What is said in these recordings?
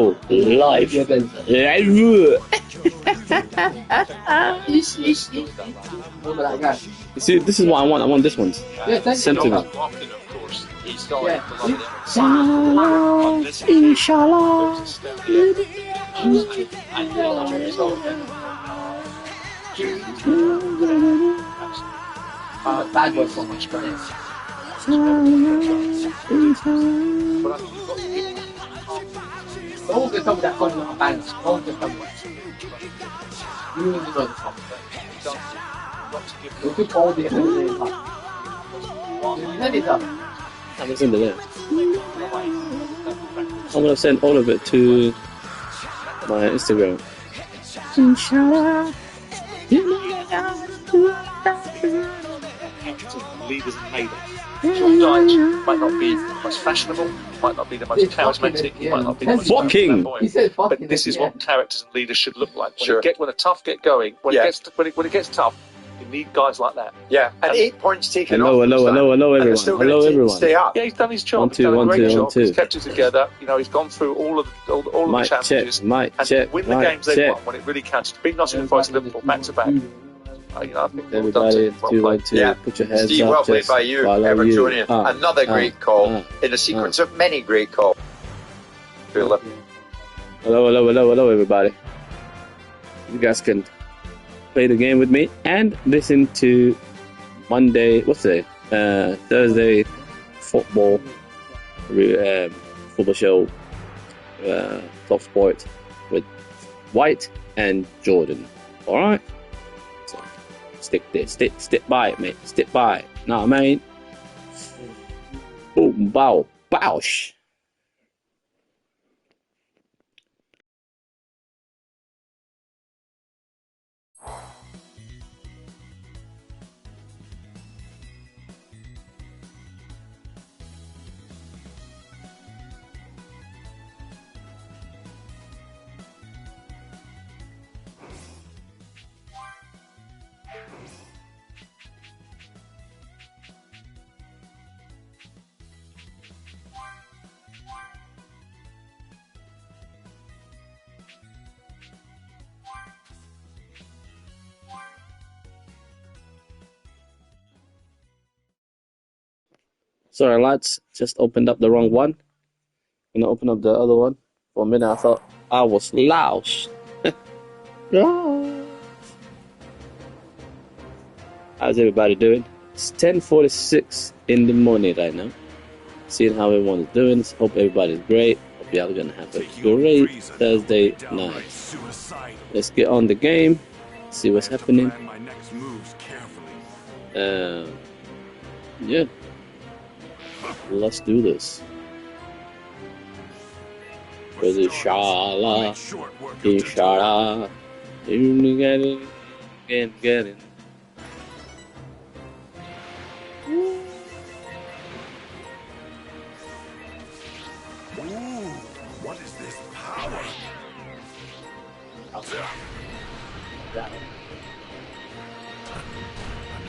Live. See, this is what I want. I want this one. Send to me. Inshallah. Bad boy so much better. All the time that one little bands, all the time. You need to know the top. You took all the I'm send it there. I'm gonna send all of it to my Instagram. Inshallah. Leaders and made it. John Dyche might not be the most fashionable, might not be the most charismatic, might not be the most flamboyant, but this is what characters and leaders should look like. When the tough get going, when it gets tough, you need guys like that. Yeah, and 8 points taken hello, off. Hello, everyone. Stay up. Yeah, he's done his job. He's done a great job. He's kept it together. You know, he's gone through all of the challenges and win the games they won when it really counts. To beat Nottingham Forest and Liverpool back to back. I think everybody, put your hands Steve, up. Well played by you, Evertonian. Another great call in a sequence of many great calls. Hello, everybody. You guys can play the game with me and listen to Thursday football show, Top Sport with White and Jordan. All right. Stick by it, mate. Stick by it. Know what I mean? Boom, bow, bowsh. Sorry, lads. Just opened up the wrong one. I'm gonna open up the other one. For a minute, I thought I was lost. How's everybody doing? It's 10:46 in the morning right now. Seeing how everyone's doing. Hope everybody's great. Hope y'all are gonna have a great Thursday night. Let's get on the game. See what's happening. Yeah. Let's do this. Inshallah. Get it. What is this power? I'm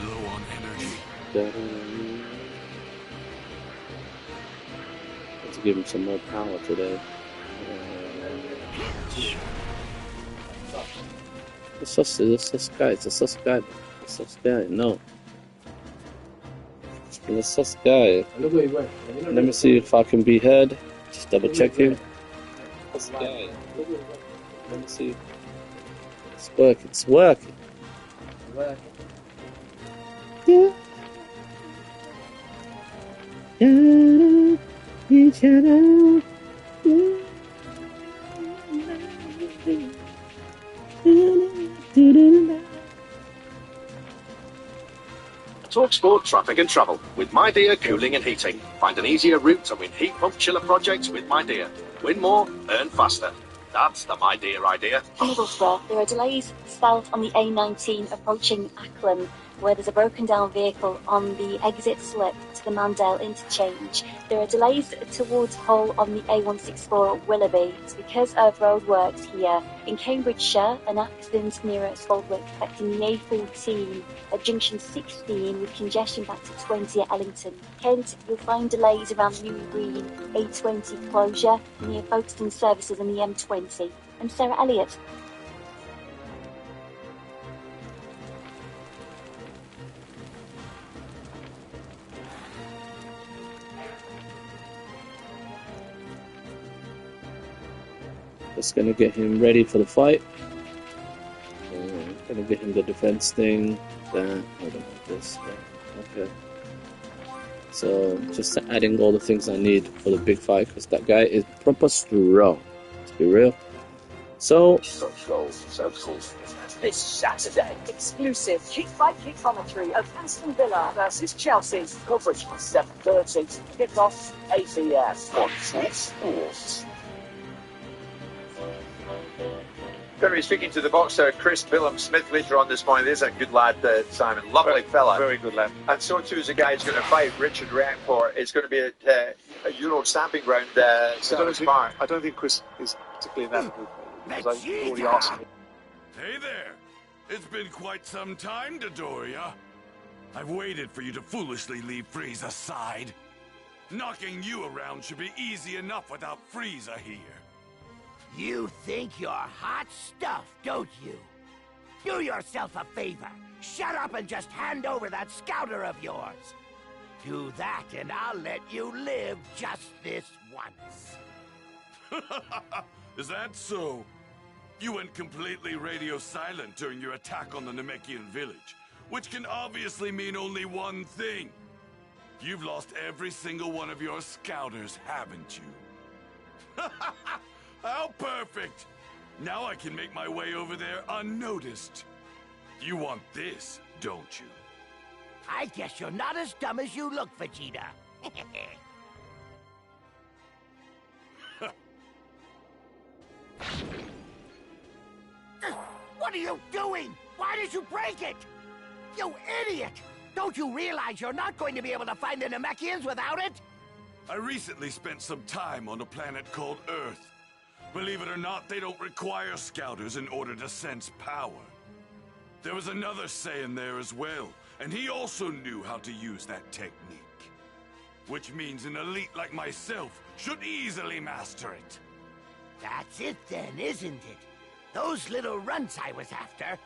low on energy. Let's give him some more power today. It's a sus guy. No. It's a sus guy. Let me see if I can be heard. Just double checking. Sus guy. Let me see. It's working. Yeah. Each other. Talk sport, traffic and travel with My Dear Cooling and Heating. Find an easier route to win heat pump chiller projects with My Dear. Win more, earn faster. That's the My Dear idea. Middlesbrough, there are delays spelled on the A19 approaching Acklam. where there's a broken down vehicle on the exit slip to the Mandale interchange. There are delays towards Hull on the A164 at Willoughby. It's because of roadworks here. In Cambridgeshire, an accident near Spaldwick affecting the A14 at junction 16 with congestion back to 20 at Ellington. Kent, you'll find delays around Newry Green A20 closure near Folkestone services and the M20. I'm Sarah Elliott. Just gonna get him ready for the fight. Gonna get him the defense thing. Hold on, this. Okay. So just adding all the things I need for the big fight, because that guy is proper strong. Let's be real. So this Saturday, exclusive kick-by-kick commentary of Aston Villa versus Chelsea. Coverage 7:30. Kick-off 8 p.m. on Sports. Going to be speaking to the boxer Chris Billum-Smith later on this morning. There's a good lad, Simon. Lovely fella. Very good lad. And so too is a guy who's going to fight, Richard Ramport. It's going to be a Euro stamping ground. I don't think Chris is particularly in that mood, because I've already asked him. Hey there. It's been quite some time, Dodoria. I've waited for you to foolishly leave Frieza aside. Knocking you around should be easy enough without Frieza here. You think you're hot stuff, don't you? Do yourself a favor. Shut up and just hand over that scouter of yours. Do that and I'll let you live just this once. Is that so? You went completely radio silent during your attack on the Namekian village, which can obviously mean only one thing. You've lost every single one of your scouters, haven't you? How perfect! Now I can make my way over there unnoticed. You want this, don't you? I guess you're not as dumb as you look, Vegeta. What are you doing? Why did you break it? You idiot! Don't you realize you're not going to be able to find the Namekians without it? I recently spent some time on a planet called Earth. Believe it or not, they don't require scouters in order to sense power. There was another Saiyan there as well, and he also knew how to use that technique. Which means an elite like myself should easily master it. That's it then, isn't it? Those little runts I was after,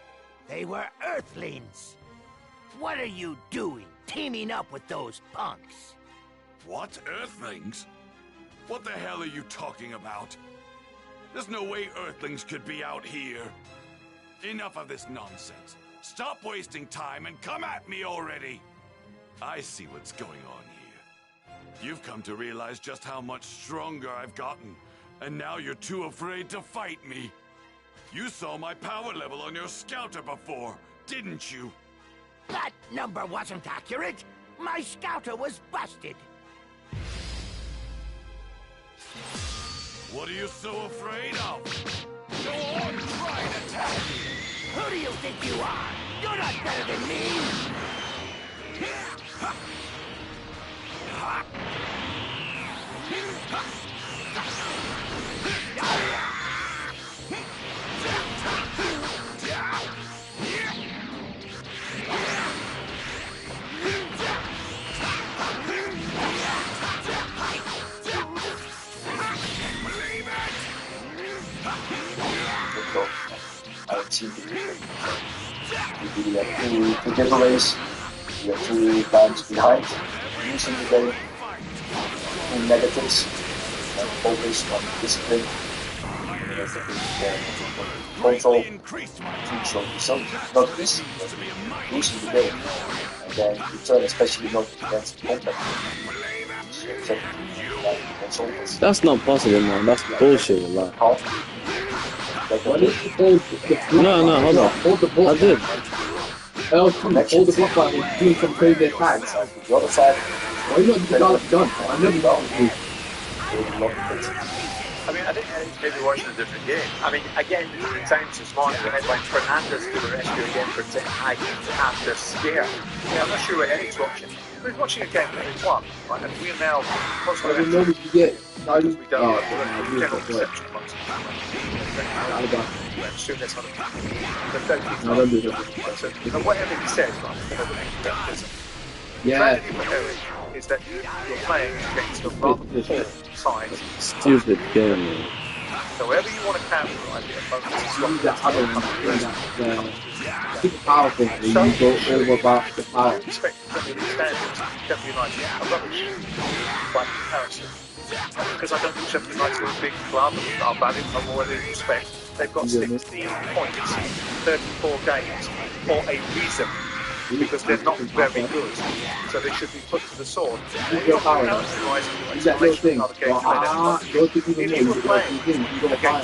they were Earthlings. What are you doing, teaming up with those punks? What? Earthlings? What the hell are you talking about? There's no way Earthlings could be out here. Enough of this nonsense. Stop wasting time and come at me already. I see what's going on here. You've come to realize just how much stronger I've gotten, and now you're too afraid to fight me. You saw my power level on your scouter before, didn't you? That number wasn't accurate. My scouter was busted. What are you so afraid of? Go on, try and attack me! Who do you think you are? You're not better than me! You have two giveaways, you have 2 times behind, using the game, 2 negatives, and focus on discipline, control, to show yourself, not this, but losing the game, and then you turn especially not against contact. That's not possible, man. That's bullshit, man. What is the ball? No, hold on. Hold the ball. I did. Hold the ball while he's doing some crazy attacks. The other side. Why not the done? I never know. I mean, I think Eric's maybe watching a different game. I mean, again, the Times this morning, the headline, Fernandez to the rescue again for Ten Hag after scare. Yeah, I'm not sure what Eric's watching. But he's watching a game that he's won, right? And we are now, because we don't have general perception amongst them. Assume that's not a whatever he says, right? Yeah. Is that you're playing against a rather poor side. Stupid game. So wherever you want to capitalize the opponent's the power thing, you go over about the power. Expect some of these standards, Sheffield United are rubbish by comparison. Because I don't think Sheffield United are a big club and are valued for more than respect. They've got 16 points in 34 games for a reason. Because they're not very good, so they should be put to the sword. If you were playing against the top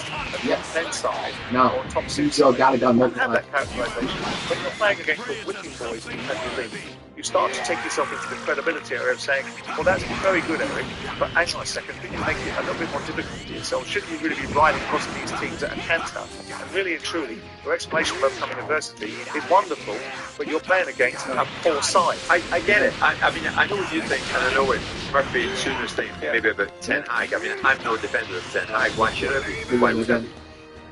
10 side or top 6 side, you don't have that characterization. When you're playing against the wicked boys in the Premier League, you start to take yourself into the credibility area of saying, well, that's very good, Eric, but hang on a second, can you make it a little bit more difficult for yourself? Shouldn't you really be riding across these teams at a canter? And really and truly, your explanation of overcoming adversity is wonderful, but you're playing against a poor side. I get it. I mean, I know what you think, and I know what Murphy and Sooners think, maybe about Ten Hag. I mean, I'm no defender of Ten Hag. Why should I be? Why would I be?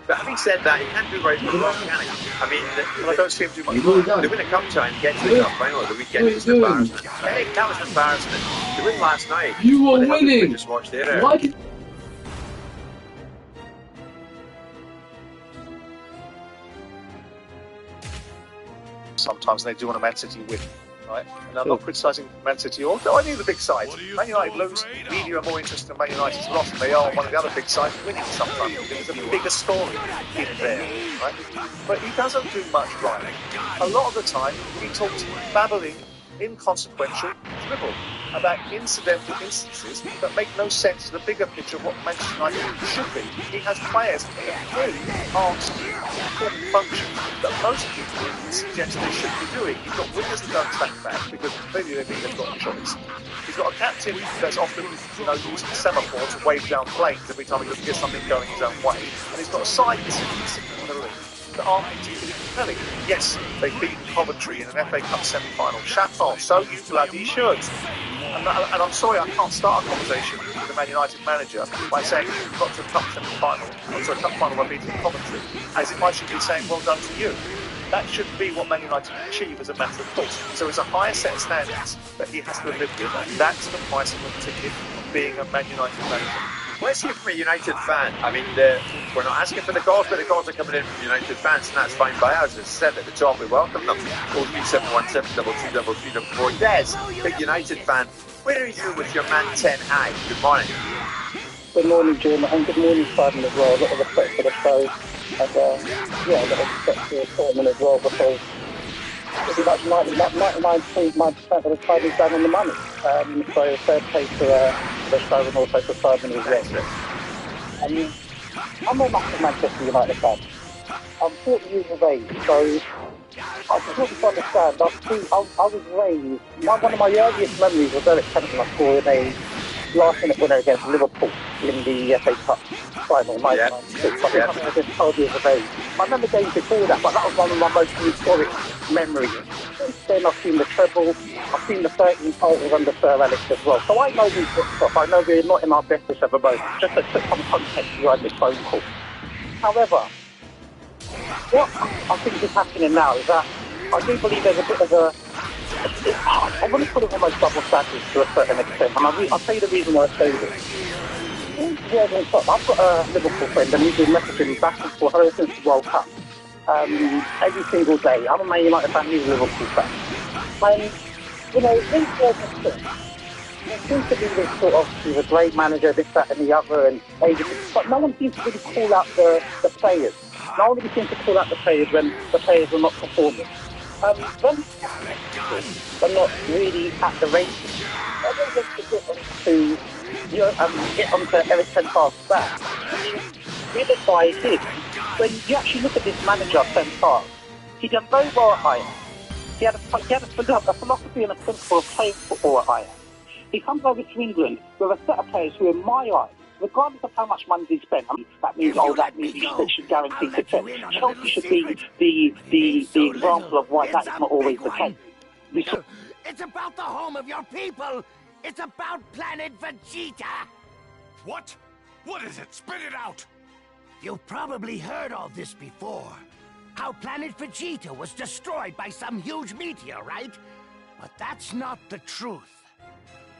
But having said that, he can't do right for the wrong, can he? I mean, I don't see him do much. They win a cup tie and get to the cup final of the weekend. It's an embarrassment. Hey, that was an embarrassment. They win last night. You were winning! Just watch there. Why? Sometimes they do want a Man City win, right? And I'm not criticising Man City or any of the big sides. Man United lose, media are more interested in Man United's loss than they are one of the other big sides winning sometimes. There's a bigger story in there, right? But he doesn't do much right. A lot of the time, he talks babbling, inconsequential dribble about incidental instances that make no sense to the bigger picture of what Manchester United should be. He has players that really aren't important functions that most people suggest they should be doing. He's got wingers that don't track back because clearly they think they've got a choice. He's got a captain that's often, using a semaphore to wave down flames every time he doesn't get something going his own way. And he's got a side that's sitting on the ring that aren't particularly compelling. Yes, they've beaten Coventry in an FA Cup semi-final. Chapeau, so you bloody should. And I'm sorry I can't start a conversation with the Man United manager by saying you've got to a cup semi-final, or to a cup final by beating Coventry, as if I should be saying well done to you. That shouldn't be what Man United achieve as a matter of course. So it's a higher set of standards that he has to live with, and that's the price of the ticket of being a Man United manager. Let's hear from a United fan. I mean, we're not asking for the calls, but the calls are coming in from United fans, and that's fine by us. As said at the top, we welcome them. 03717223344. Des, big United fan, where are you with your man Ten Hag? Good morning. Good morning, Jim, and good morning, Simon, as well. A lot of respect for the show, and a lot of respect for Simon as well, because pretty much 99.9% of the time he's down on the money. So fair play to the show and also to Simon as well. I'm a massive Manchester United fan. I'm 40 years of age, so I just want to understand. I was raised. One of my earliest memories was Eric Cantona scoring a last-minute winner against Liverpool in the FA Cup final, 1996. I think I was just 12 years of age. I remember games before that, but that was one of my most historic memories. Since then, I've seen the treble, I've seen the 13 titles under Sir Alex as well. So I know we've got stuff. I know we're not in our best wish ever both. Just to put some context behind this phone call. However, what I think is happening now is that I do believe there's a bit of a I want to put it almost double standards to a certain extent, and I'll tell you the reason why I say this. I've got a Liverpool friend, and he's been messaging back and forth ever since the World Cup. Every single day. I'm a Man United fan, he's a Liverpool fan. And, in 2006, there seems to be this sort of, he's a great manager, this, that, and the other, and but no one seems to really call out the players. No one really seems to call out the players when the players are not performing. When they're not really at the races, I don't want to get onto Eric Ten Hag's back. The other side is, when you actually look at this manager, Ten Hag, he done very well at Ajax. He had a philosophy and a principle of playing football at Ajax. He comes over to England with a set of players who, in my eyes, regardless of how much money they spend, that means, that means they should guarantee success. Chelsea should be the example of why that is not always the case. It's about the home of your people! It's about planet Vegeta! What? What is it? Spit it out! You've probably heard all this before. How planet Vegeta was destroyed by some huge meteor, right? But that's not the truth.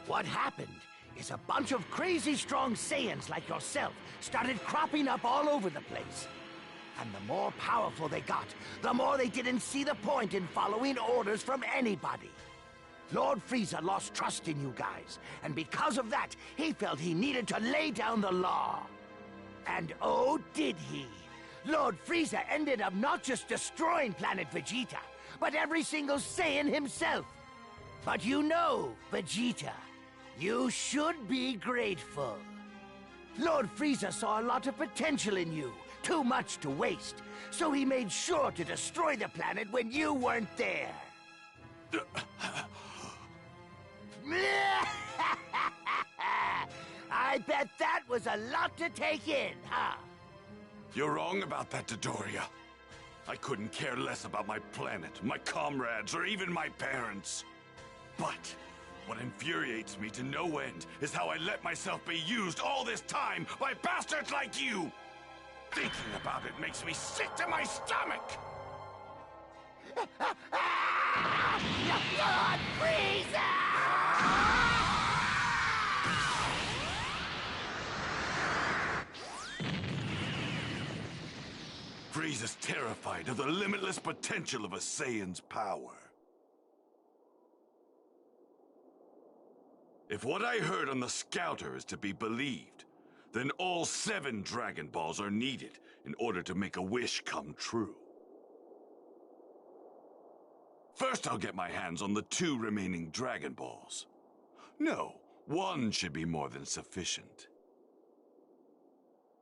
What happened is a bunch of crazy strong Saiyans like yourself started cropping up all over the place. And the more powerful they got, the more they didn't see the point in following orders from anybody. Lord Frieza lost trust in you guys, and because of that, he felt he needed to lay down the law. And oh, did he! Lord Frieza ended up not just destroying planet Vegeta, but every single Saiyan himself. But you know, Vegeta, you should be grateful. Lord Frieza saw a lot of potential in you, too much to waste, so he made sure to destroy the planet when you weren't there. I bet that was a lot to take in, huh? You're wrong about that, Dodoria. I couldn't care less about my planet, my comrades, or even my parents. But what infuriates me to no end is how I let myself be used all this time by bastards like you! Thinking about it makes me sick to my stomach! Lord Frieza! Frieza's terrified of the limitless potential of a Saiyan's power. If what I heard on the Scouter is to be believed, then all 7 Dragon Balls are needed in order to make a wish come true. First, I'll get my hands on the 2 remaining Dragon Balls. No, 1 should be more than sufficient.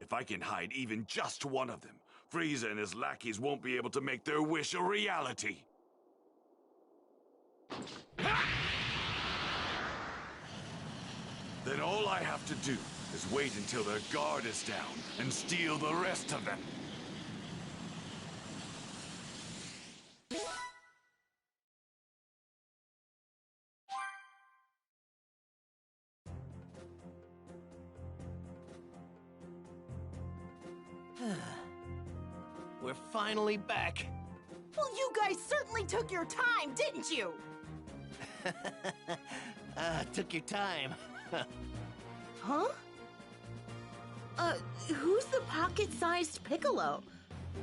If I can hide even just one of them, Frieza and his lackeys won't be able to make their wish a reality. Then all I have to do is wait until their guard is down and steal the rest of them. We're finally back. Well, you guys certainly took your time, didn't you? Took your time. Huh? Who's the pocket-sized Piccolo?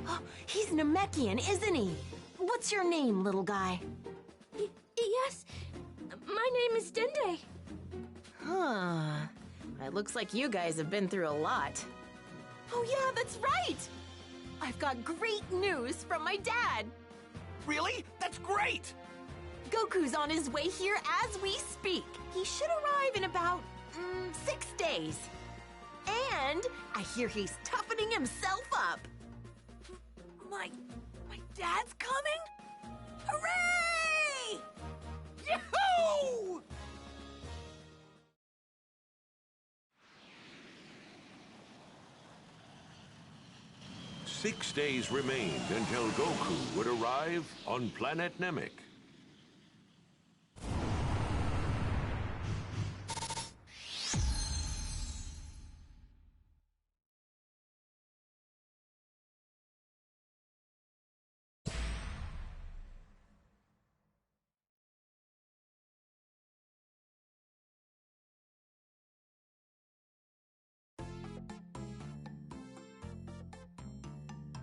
Oh, he's Namekian, isn't he? What's your name, little guy? Yes, my name is Dende. Huh. It looks like you guys have been through a lot. Oh yeah, that's right! I've got great news from my dad! Really? That's great! Goku's on his way here as we speak. He should arrive in about 6 days. And I hear he's toughening himself up. My dad's coming? Hooray! Yahoo! Six days remained until Goku would arrive on planet Namek.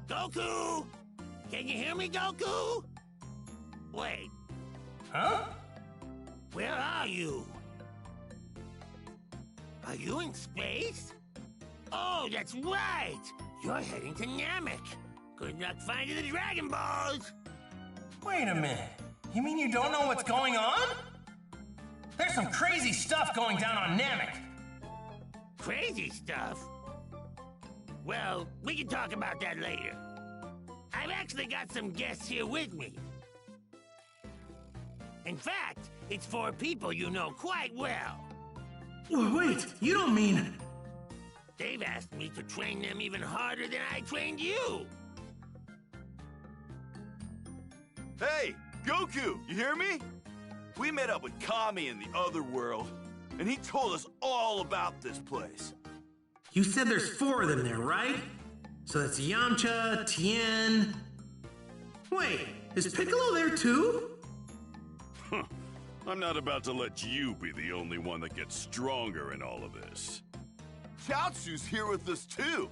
Goku! Can you hear me, Goku? Wait. Huh? Where are you? Are you in space? Oh, that's right! You're heading to Namek. Good luck finding the Dragon Balls! Wait a minute. You mean you don't know what's going on? There's some crazy stuff going down on Namek. Crazy stuff? Well, we can talk about that later. I've actually got some guests here with me. In fact, it's 4 people you know quite well. Wait, you don't mean... They've asked me to train them even harder than I trained you. Hey, Goku, you hear me? We met up with Kami in the other world, and he told us all about this place. You said there's 4 of them there, right? So that's Yamcha, Tien... Wait, is Piccolo there too? I'm not about to let you be the only one that gets stronger in all of this. Chaozu's here with us too.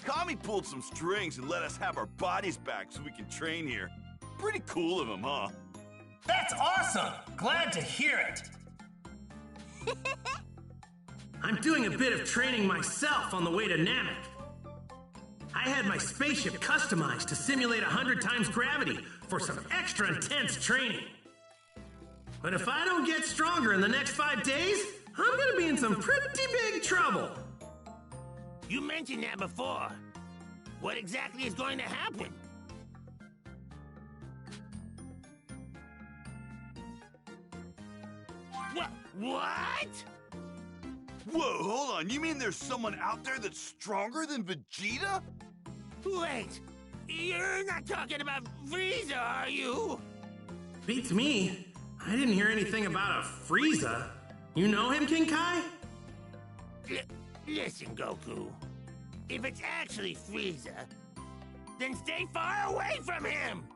Kami pulled some strings and let us have our bodies back so we can train here. Pretty cool of him, huh? That's awesome! Glad to hear it! I'm doing a bit of training myself on the way to Namek. I had my spaceship customized to simulate 100 times gravity for some extra intense training. But if I don't get stronger in the next 5 days, I'm gonna be in some pretty big trouble. You mentioned that before. What exactly is going to happen? What? Whoa, hold on. You mean there's someone out there that's stronger than Vegeta? Wait, you're not talking about Frieza, are you? Beats me. I didn't hear anything about a Frieza. You know him, King Kai? Listen, Goku. If it's actually Frieza, then stay far away from him!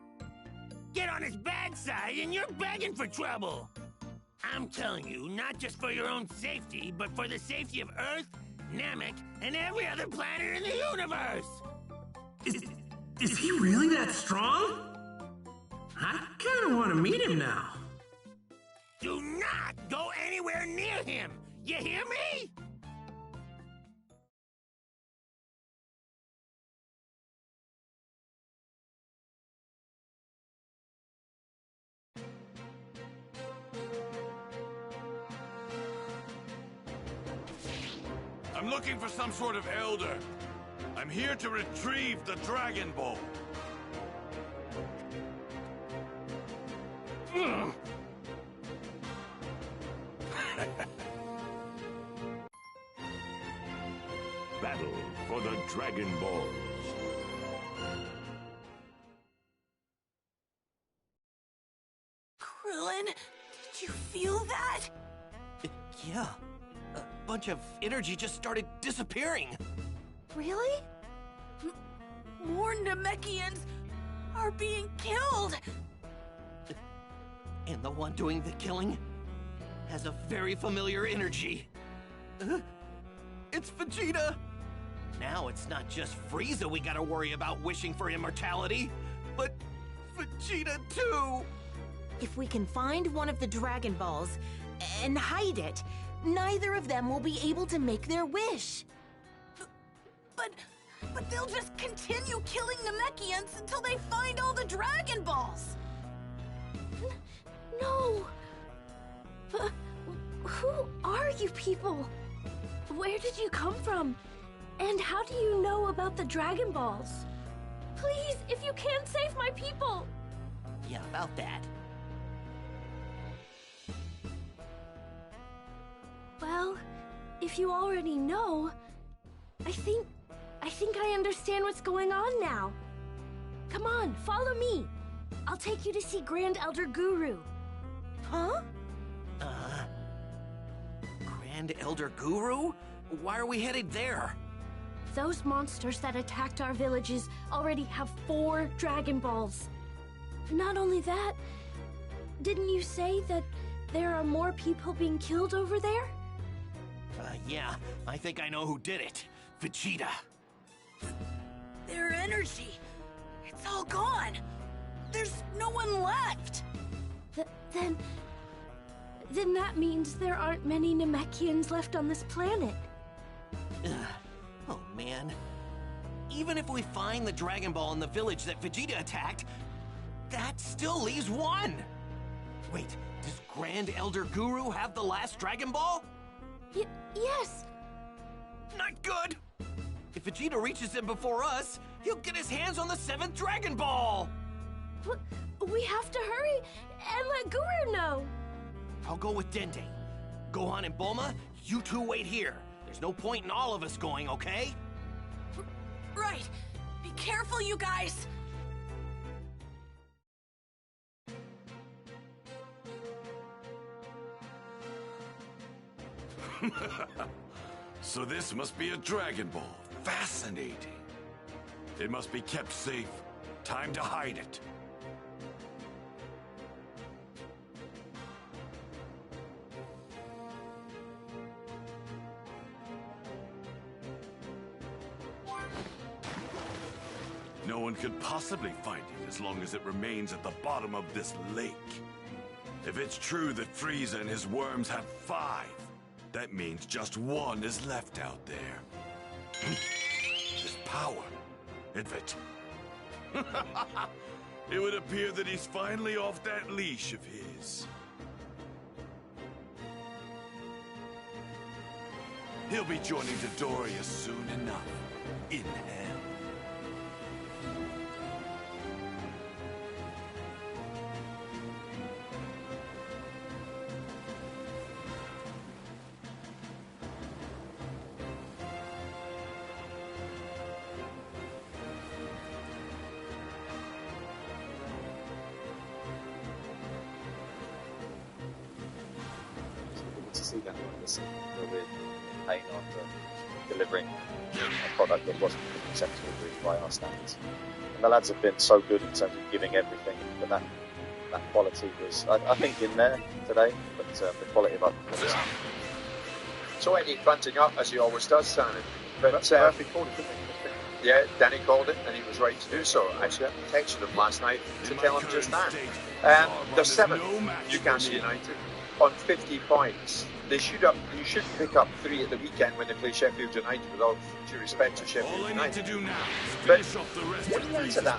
Get on his bad side and you're begging for trouble! I'm telling you, not just for your own safety, but for the safety of Earth, Namek, and every other planet in the universe! Is he really that strong? I kinda wanna meet him now. Do not go anywhere near him! You hear me? I'm looking for some sort of elder. I'm here to retrieve the Dragon Ball. Battle for the Dragon Balls. Krillin, did you feel that? Yeah. A bunch of energy just started disappearing. Really? More Namekians are being killed! And the one doing the killing has a very familiar energy. It's Vegeta! Now it's not just Frieza we gotta worry about wishing for immortality, but Vegeta too! If we can find one of the Dragon Balls and hide it, neither of them will be able to make their wish. But they'll just continue killing Namekians until they find all the Dragon Balls! No! Who are you people? Where did you come from? And how do you know about the Dragon Balls? Please, if you can, save my people! Yeah, about that. Well, if you already know, I think I understand what's going on now. Come on, follow me. I'll take you to see Grand Elder Guru. Huh? Grand Elder Guru? Why are we headed there? Those monsters that attacked our villages already have 4 Dragon Balls. Not only that, didn't you say that there are more people being killed over there? Yeah, I think I know who did it. Vegeta. Their energy, it's all gone. There's no one left. Then that means there aren't many Namekians left on this planet. Oh man. Even if we find the Dragon Ball in the village that Vegeta attacked, that still leaves 1. Wait, does Grand Elder Guru have the last Dragon Ball? Yes. Not good! If Vegeta reaches him before us, he'll get his hands on the 7th Dragon Ball! We have to hurry and let Guru know. I'll go with Dende. Gohan and Bulma, you two wait here. There's no point in all of us going, okay? Right. Be careful, you guys. So this must be a Dragon Ball. Fascinating. It must be kept safe. Time to hide it. No one could possibly find it as long as it remains at the bottom of this lake. If it's true that Frieza and his worms have 5, that means just 1 is left out there. His power. It would appear that he's finally off that leash of his. He'll be joining Dodoria soon enough. In hell. To see that listen, with pain after delivering a product that wasn't acceptable by our standards. And the lads have been so good in terms of giving everything, but that quality was, I think, in there today, but the quality of our performance. So Eddie fronting up, as he always does, Simon. But Murphy called it, didn't he? yeah, Danny called it, and he was ready to do so. Actually, I texted him last night to tell him just that. They're 7th, Newcastle United, on 50 points. You should pick up 3 at the weekend when they play Sheffield United, with all due respect to Sheffield United. But getting into that,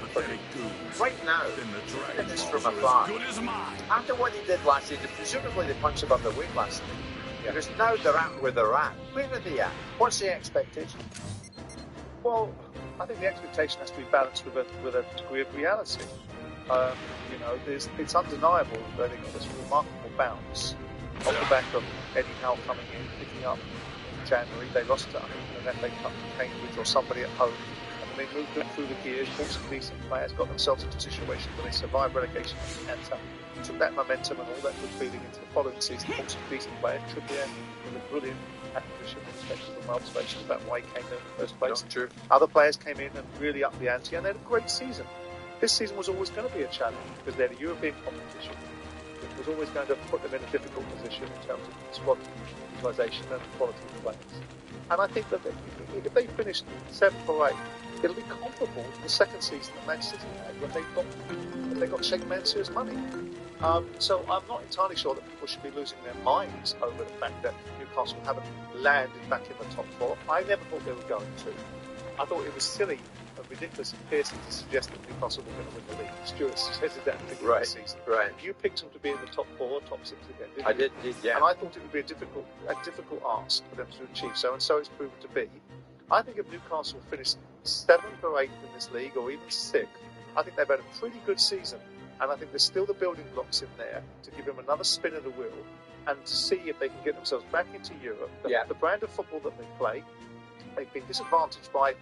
right now, looking at this from afar, after what they did last season, presumably they punched above their weight last season. Because now they're at where they're at. Where are they at? What's the expectation? Well, I think the expectation has to be balanced with a degree of reality. It's undeniable that they got this remarkable bounce off the back of Eddie Howe coming in, picking up in January. They lost to an FA Cup to Cambridge or somebody at home, and they moved them through the gears, bought some decent players, got themselves into situations where they survived relegation and took that momentum and all that good feeling into the following season, bought some decent players. Trippier with a brilliant acquisition, especially from my observations about why he came in the first place. True. Other players came in and really upped the ante, and they had a great season. This season was always going to be a challenge because they're a European competition. It was always going to put them in a difficult position in terms of squad utilisation and quality of players. And I think that if they finished 7th or 8th, it'll be comparable to the second season that Man City had when they got Sheikh Mansour's money. So I'm not entirely sure that people should be losing their minds over the fact that Newcastle haven't landed back in the top 4. I never thought they were going to. I thought it was silly and ridiculous and piercing to suggest that Newcastle were going to win the league. Stuart suggested that at the beginning of the season. Right. You picked them to be in the top 4, top 6 again, didn't you? I did, yeah. And I thought it would be a difficult ask for them to achieve so, and so it's proven to be. I think if Newcastle finished 7th or 8th in this league, or even 6th, I think they've had a pretty good season. And I think there's still the building blocks in there to give them another spin of the wheel and to see if they can get themselves back into Europe. The brand of football that they play, they've been disadvantaged by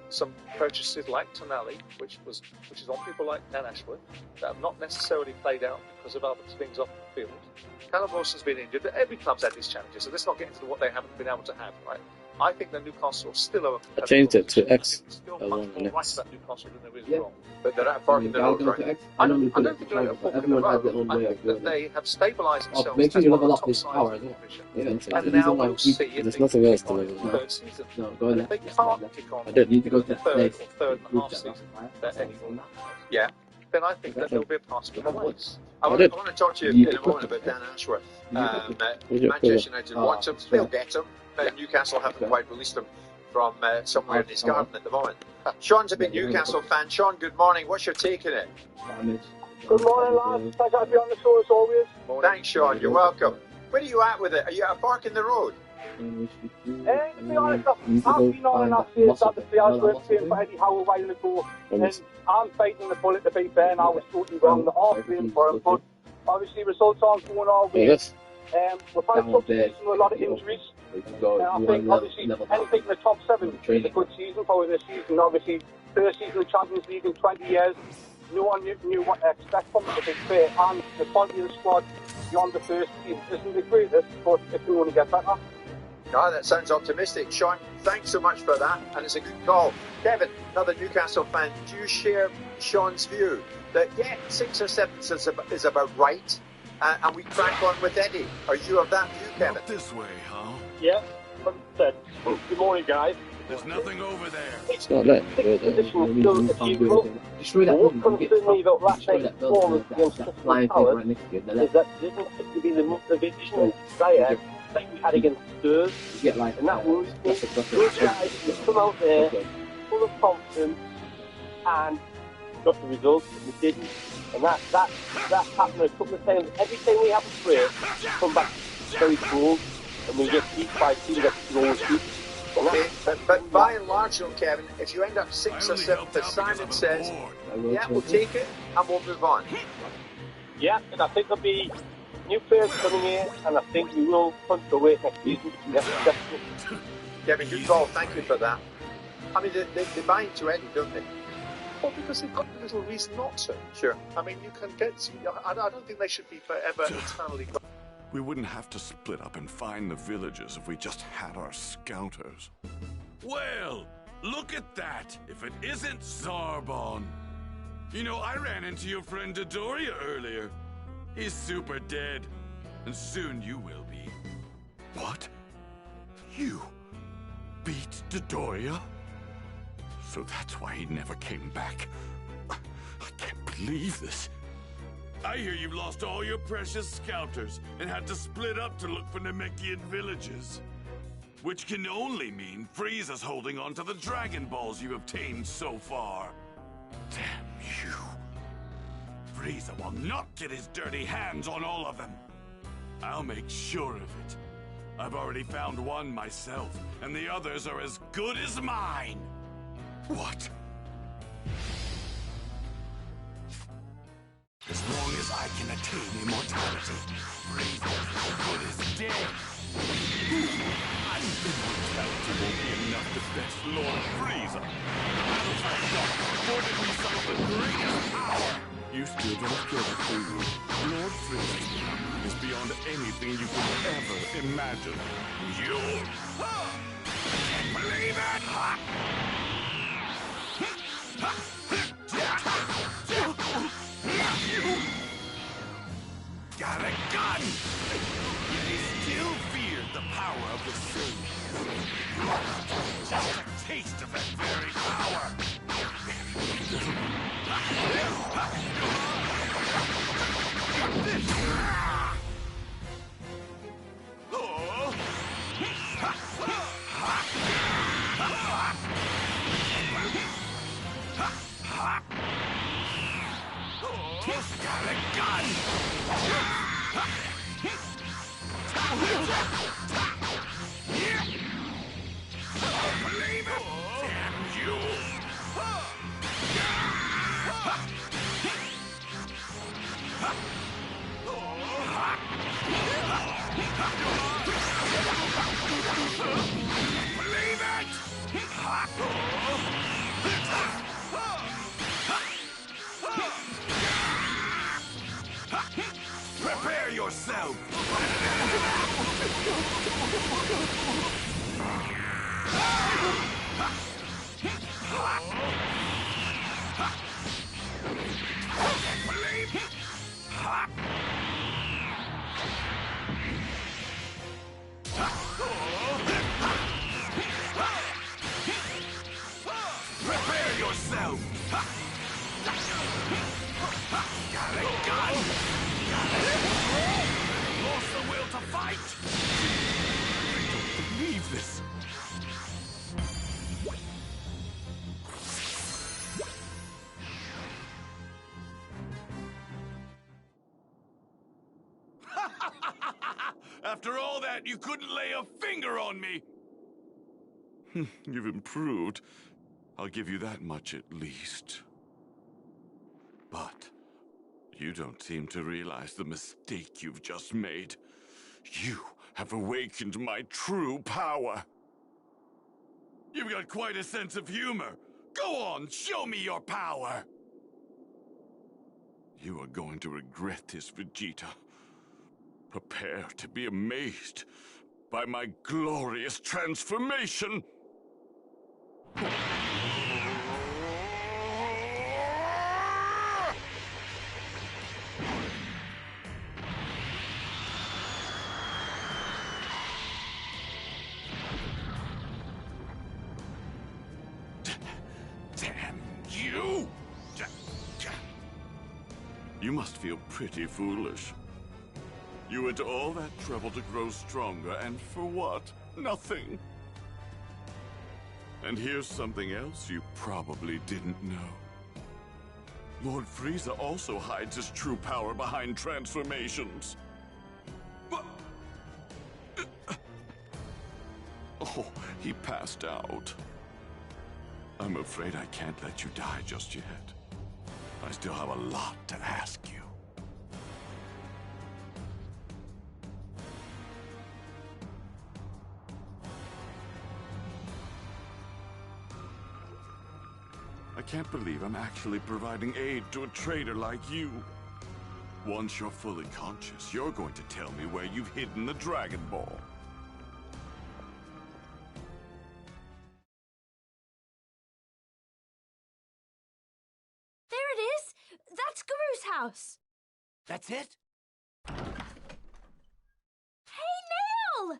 some purchases like Tonali, which is on people like Dan Ashworth, that have not necessarily played out because of other things off the field. Callum Wilson's been injured. Every club's had these challenges, so let's not get into what they haven't been able to have, right? I think that Newcastle still are. I changed it to X. Still much more right about Newcastle than there is wrong. But they're at a fork in the road, right? I don't think they're at a fork in the road. I think that they have stabilised themselves. Make sure you level up this his power as well. And now we'll see if there's they nothing can else kick to on level in the up. third season. No, go ahead. If they can't kick on I did. in the third and a half season that anymore, then I think that there'll be a pass for the place. I want to talk to you in a moment about Dan Ashworth. Manchester United want him, they'll get him. Newcastle haven't quite released him from somewhere in his garden at the moment. Sean's a big Newcastle fan. Sean, good morning. What's your take on it? Good morning, lads. Pleasure to be on the show as always. Thanks, Sean. You're welcome. Where are you at with it? Are you at a fork in the road? To be honest, I've been on and off years that the players were playing for Eddie Howe a while ago, and I'm fighting the bullet to be fair, and I was totally wrong. The half playing for him, but obviously results aren't going our way. We've had a tough season with a lot of injuries. We could go I think obviously anything in the top 7 is a good season for this season. Obviously, first season of the Champions League in 20 years. No one knew what to expect from it, to be fair. And the quality of the squad beyond the first team isn't the greatest, but it can only get better. No, that sounds optimistic. Sean, thanks so much for that, and it's a good call. Kevin, another Newcastle fan, do you share Sean's view that, yeah, 6 or 7 is about right, and we crack on with Eddie? Are you of that view, Kevin? Not this way, huh? Yeah, 100%. Good morning, guys. There's nothing over there. It's not that. What concerned me about last night's performance against Crystal Palace is that there didn't seem to be the motivation and desire like we had against Spurs, and that worries me. Those guys just come out there full of confidence and got the results, we didn't, and that happened a couple of times. Every time we have a break, we come back very cold, and we get beat by teams that can always beat. Okay, but by and large, though, Kevin, if you end up 6 or 7, as Simon says, yeah, we'll take it and we'll move on. Yeah, and I think there'll be new players coming in, and I think we will punch away next season. Yes, definitely. Kevin, good call. Thank you for that. I mean, they buy into Eddie, don't they? Well, because they've got little reason not to. Sure. I mean, you can get. I don't think they should be forever eternally. We wouldn't have to split up and find the villagers if we just had our scouters. Well, look at that! If it isn't Zarbon! You know, I ran into your friend Dodoria earlier. He's super dead, and soon you will be. What? You beat Dodoria? So that's why he never came back. I can't believe this. I hear you lost all your precious scouters and had to split up to look for Namekian villages. Which can only mean Frieza's holding on to the Dragon Balls you've obtained so far. Damn you. Frieza will not get his dirty hands on all of them. I'll make sure of it. I've already found one myself, and the others are as good as mine. What? As long as I can attain immortality, Frieza's as good as dead. Immortality won't be enough to fetch Lord Frieza. I'll find out afforded me some of the greatest power. You still don't get it, do you? Lord Frieza's power is beyond anything you could ever imagine. You can't believe it! Got a gun! They still feared the power of the sea. Just a taste of that very power. Got a gun! Believe it! Damn you! Believe it! Prepare yourself! Prepare yourself! Got a gun! Lost the will to fight! I don't believe this! After all that, you couldn't lay a finger on me! You've improved. I'll give you that much at least. But you don't seem to realize the mistake you've just made. You have awakened my true power. You've got quite a sense of humor. Go on, show me your power. You are going to regret this, Vegeta. Prepare to be amazed by my glorious transformation. Damn you! You must feel pretty foolish. You went to all that trouble to grow stronger, and for what? Nothing. And here's something else you probably didn't know. Lord Frieza also hides his true power behind transformations. But... Oh, he passed out. I'm afraid I can't let you die just yet. I still have a lot to ask you. I can't believe I'm actually providing aid to a traitor like you. Once you're fully conscious, you're going to tell me where you've hidden the Dragon Ball. There it is! That's Guru's house! That's it? Hey, Nail!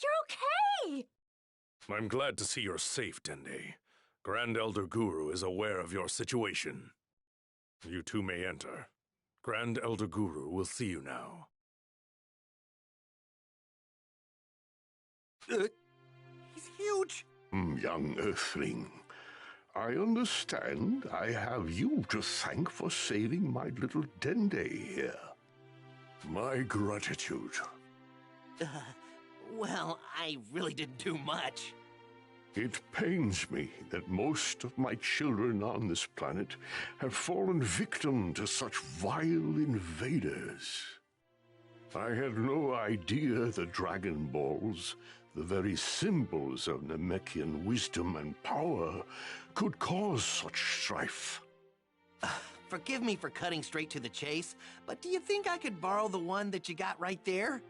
You're okay! I'm glad to see you're safe, Dende. Grand Elder Guru is aware of your situation. You two may enter. Grand Elder Guru will see you now. He's huge! Young Earthling, I understand I have you to thank for saving my little Dende here. My gratitude. Well, I really didn't do much. It pains me that most of my children on this planet have fallen victim to such vile invaders. I had no idea the Dragon Balls, the very symbols of Namekian wisdom and power, could cause such strife. Forgive me for cutting straight to the chase, but do you think I could borrow the one that you got right there?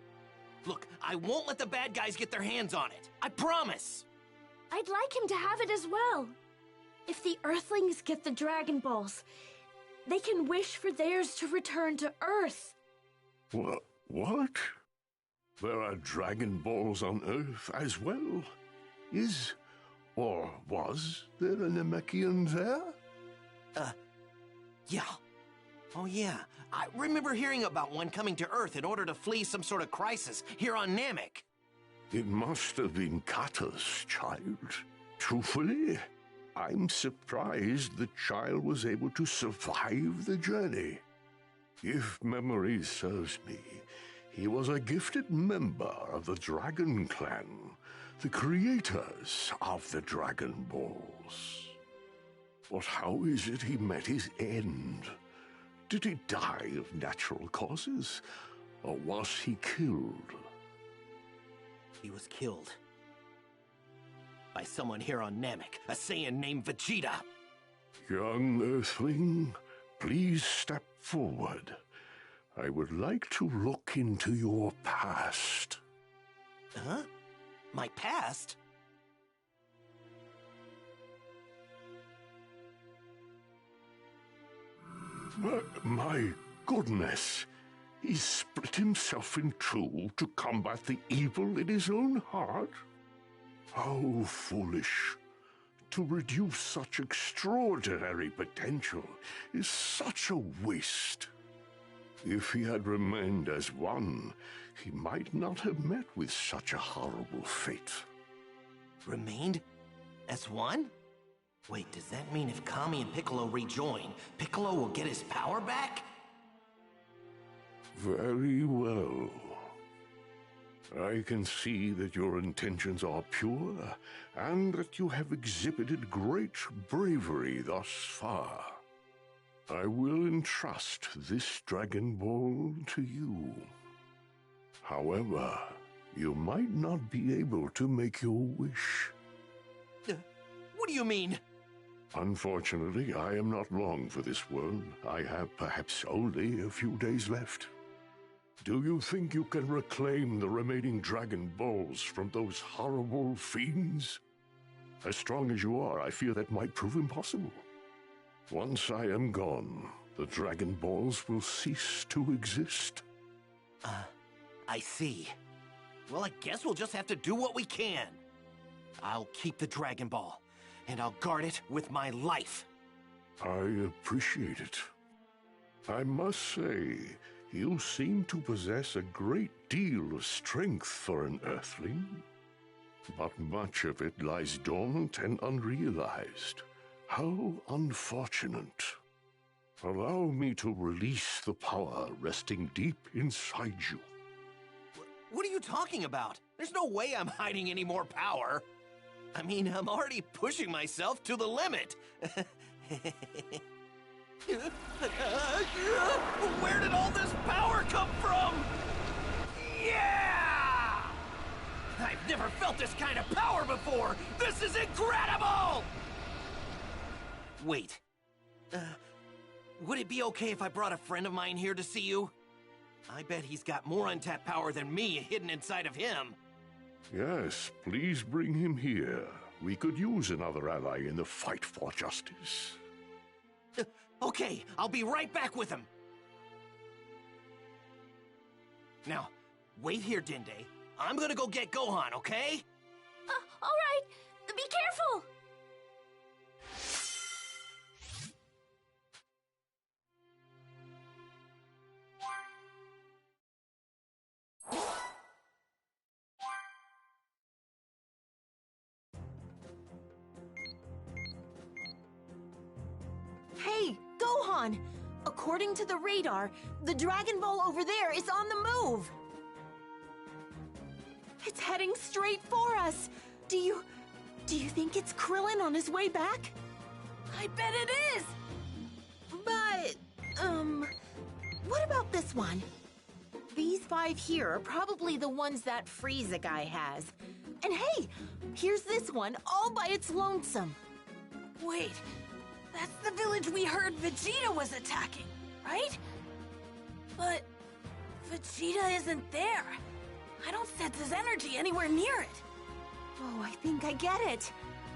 Look, I won't let the bad guys get their hands on it. I promise! I'd like him to have it as well. If the Earthlings get the Dragon Balls, they can wish for theirs to return to Earth. What? There are Dragon Balls on Earth as well? Is, or was, there a Namekian there? Yeah. Oh, yeah. I remember hearing about one coming to Earth in order to flee some sort of crisis here on Namek. It must have been Kata's child. Truthfully, I'm surprised the child was able to survive the journey. If memory serves me, he was a gifted member of the Dragon Clan, the creators of the Dragon Balls. But how is it he met his end? Did he die of natural causes, or was he killed? He was killed. By someone here on Namek, a Saiyan named Vegeta. Young Earthling, please step forward. I would like to look into your past. Huh? My past? My goodness! He split himself in two to combat the evil in his own heart? How foolish! To reduce such extraordinary potential is such a waste. If he had remained as one, he might not have met with such a horrible fate. Remained as one? Wait, does that mean if Kami and Piccolo rejoin, Piccolo will get his power back? Very well. I can see that your intentions are pure, and that you have exhibited great bravery thus far. I will entrust this Dragon Ball to you. However, You might not be able to make your wish. What do you mean? Unfortunately, I am not long for this world. I have perhaps only a few days left. Do you think you can reclaim the remaining Dragon Balls from those horrible fiends? As strong as you are, I fear that might prove impossible. Once I am gone, the Dragon Balls will cease to exist. I see. Well, I guess we'll just have to do what we can. I'll keep the Dragon Ball, and I'll guard it with my life. I appreciate it. I must say, you seem to possess a great deal of strength for an Earthling. But much of it lies dormant and unrealized. How unfortunate. Allow me to release the power resting deep inside you. What are you talking about? There's no way I'm hiding any more power. I mean, I'm already pushing myself to the limit. Where did all this power come from? Yeah! I've never felt this kind of power before! This is incredible! Wait. Would it be okay if I brought a friend of mine here to see you? I bet he's got more untapped power than me hidden inside of him. Yes, please bring him here. We could use another ally in the fight for justice. Okay, I'll be right back with him. Now, wait here, Dende. I'm gonna go get Gohan, okay? All right. Be careful. Hey, Gohan! According to the radar, the Dragon Ball over there is on the move. It's heading straight for us. Do you think it's Krillin on his way back? I bet it is! But, what about this one? These 5 here are probably the ones that Frieza guy has. And hey, here's this one all by its lonesome. Wait, that's the village we heard Vegeta was attacking, right? But Vegeta isn't there. I don't sense his energy anywhere near it. Oh, I think I get it.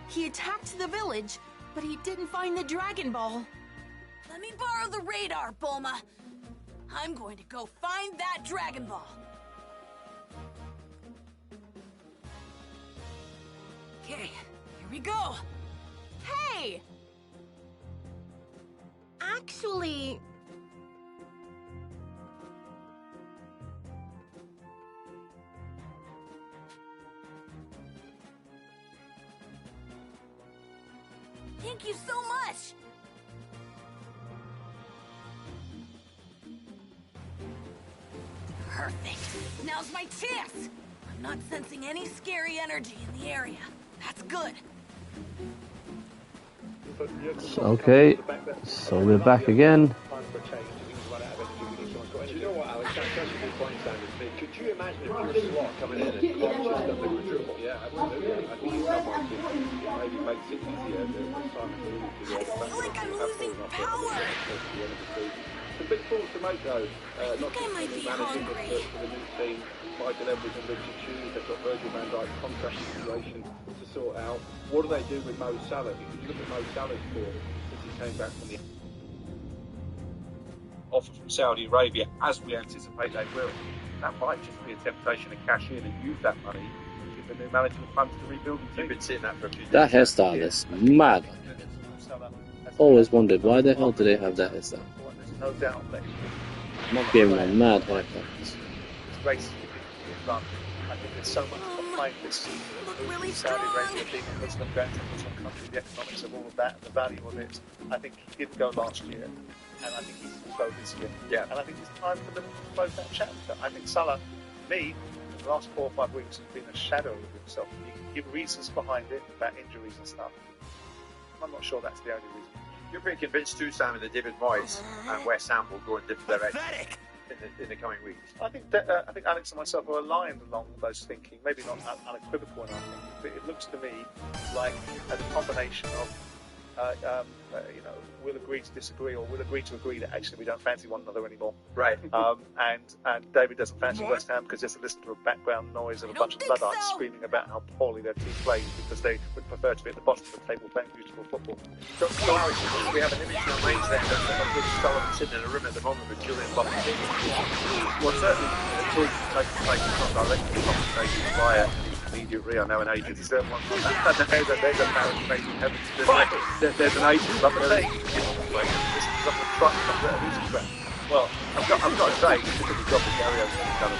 He attacked the village, but he didn't find the Dragon Ball. Let me borrow the radar, Bulma. I'm going to go find that Dragon Ball. Okay, here we go. Hey! Actually... Thank you so much! Perfect. Now's my chance! I'm not sensing any scary energy in the area. That's good. Okay, so we're back again. Do you know what, Alex? That's actually quite standard to me. Could you imagine if you were Slot coming in and just got the quadruple? Yeah, absolutely. I think someone could maybe makes it easier than Simon Lee to I feel like I'm losing power. It's a big call to make, though. Not just I might for the be management, but hungry. for the new team. Michael Edwards and Richard Chew, they've got Virgil van Dijk's contract situation to sort out. What do they do with Mo Salah? Because you look at Mo Salah's form since he came back from the offer from Saudi Arabia, as we anticipate they will. That might just be a temptation to cash in and use that money to give the new management funds to rebuild the team. You've been seeing that for a few years. That hairstyle is mad. Always wondered, why the hell do they have that hairstyle? There's no doubt that Not giving a mad haircut. this race is run. I think there's so much behind this. Really Saudi strong. Arabia being a Muslim grandson, Muslim country, the economics of all of that, and the value of it. I think he didn't go last year, and I think he will go this year. Yeah. And I think it's time for them to close that chapter. I think Salah, me, in the last 4 or 5 weeks, has been a shadow of himself. You can give reasons behind it, about injuries and stuff. I'm not sure that's the only reason. You're pretty convinced too, Sam, that David Moyes and West Ham will go in different directions. Pathetic! in the coming weeks? I think Alex and myself are aligned along those thinking. Maybe not unequivocal in our thinking, but it looks to me like a combination of we'll agree to disagree, or we'll agree to agree that actually we don't fancy one another anymore. Right. And David doesn't fancy West Ham because just listen to a background noise of a bunch of Luddites screaming about how poorly their team plays because they would prefer to be at the bottom of the table playing beautiful football. So Alex, we have an image in our minds then of Bruce Sullivan sitting in a room at the moment with Julian Lopetegui. Well, certainly the talks taking place not directly conversation via intermediary. I know an agent. There's a marriage made in heaven. There's an agent. Well, I've got to say, it's a good job that Gary has done a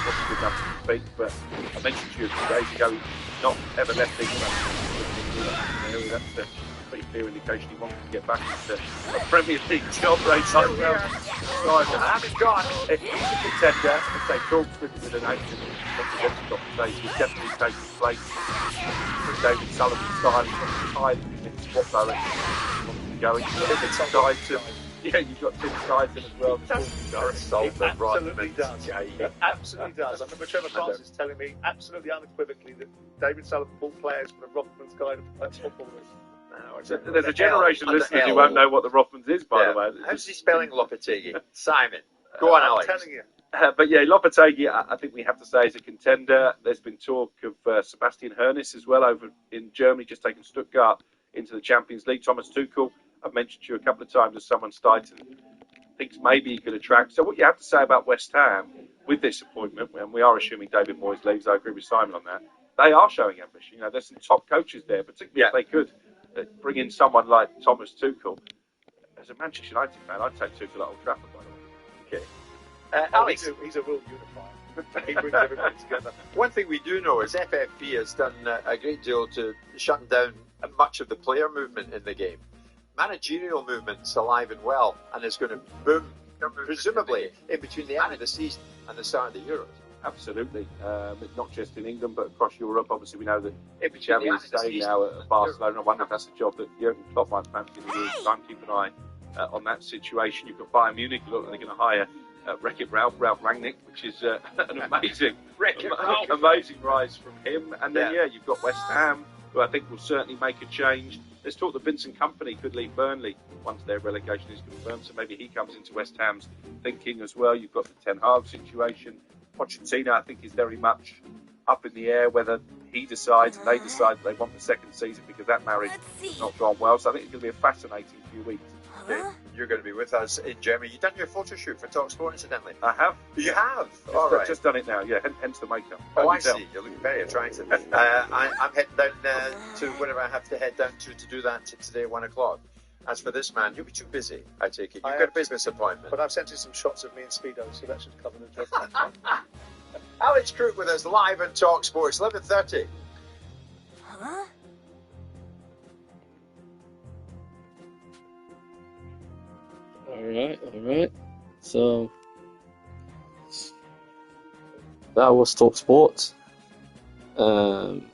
what's good enough to speak, but I mentioned to you a few days ago, not ever left England. That's a pretty clear indication he wanted to get back into a Premier League job race. I haven't got it. He's a contender. If they talk with an agent, he's definitely taking place. With David Sullivan's style, he's not entirely convinced what direction he wants to go into. Yeah, you've got Tim Tyson as well. It absolutely does. It absolutely does. I remember Trevor Francis telling me absolutely unequivocally that David Sullivan bought players from the Rothmans Guide of Footballers. There's a generation of listeners who won't know what the Rothmans is, by the way. How's he spelling Lopetegui? Simon. Go on, Alex. I'm telling you. But yeah, Lopetegui, I think we have to say, is a contender. There's been talk of Sebastian Hoeneß as well over in Germany, just taking Stuttgart into the Champions League. Thomas Tuchel, I've mentioned to you a couple of times as someone Steiten thinks maybe he could attract. So what you have to say about West Ham with this appointment, and we are assuming David Moyes leaves, I agree with Simon on that, they are showing ambition. There's some top coaches there, particularly if they could bring in someone like Thomas Tuchel. As a Manchester United fan, I'd take Tuchel at Old Trafford, by the way. Okay. Alex, he's a real unifier. He brings everybody together. One thing we do know is FFP has done a great deal to shut down much of the player movement in the game. Managerial movement's alive and well, and it's going to boom, presumably, in between the end of the season and the start of the Euros. Absolutely. Not just in England, but across Europe. Obviously, we know that Xavi is staying now at Barcelona. I wonder if that's a job that Jurgen Klopp might fancy in the years' time. Keep an eye on that situation. You've got Bayern Munich. Look, they're going to hire Wreck-It Ralph Rangnick, which is an amazing rise from him. And then, you've got West Ham, who I think will certainly make a change. There's talk that Vincent Kompany could leave Burnley once their relegation is confirmed, so maybe he comes into West Ham's thinking as well. You've got the Ten Hag situation. Pochettino, I think, is very much up in the air whether he decides and they decide that they want the second season because that marriage has not gone well. So I think it's going to be a fascinating few weeks. You're going to be with us in Germany. You've done your photo shoot for TalkSport, incidentally. I have. You have? All right. Just done it now, hence the makeup. Oh, I see. You're looking very attractive. I'm heading down to wherever I have to head down to do that today at 1 o'clock. As for this man, you'll be too busy, I take it. You've got a business appointment. But I've sent you some shots of me in Speedo, so that should cover the job. Alex Crook with us live on TalkSport. It's 11:30. Huh? All right. So that was Talk Sports. Jordan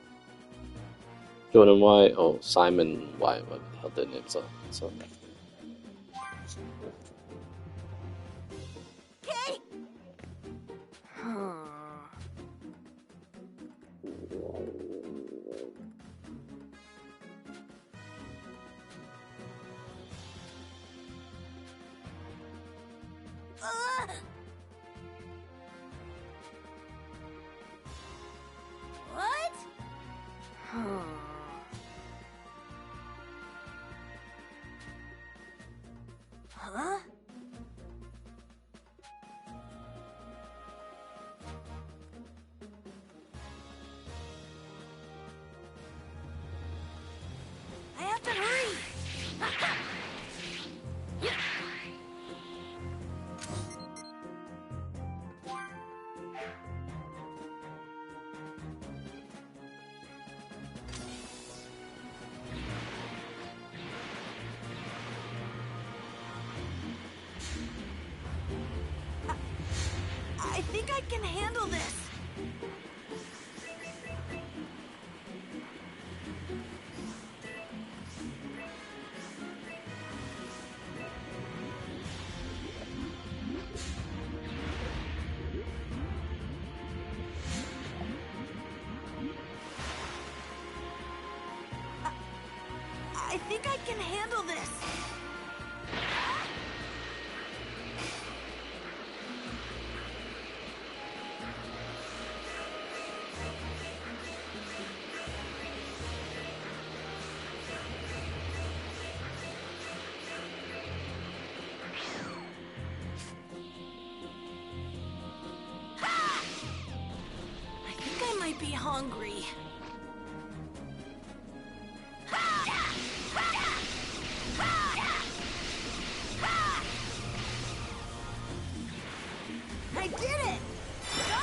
White or Simon White, whatever the hell their names are. So. Okay. What? Huh? I have to hurry. I think I can handle this. I think I can handle this. I might be hungry. I did it!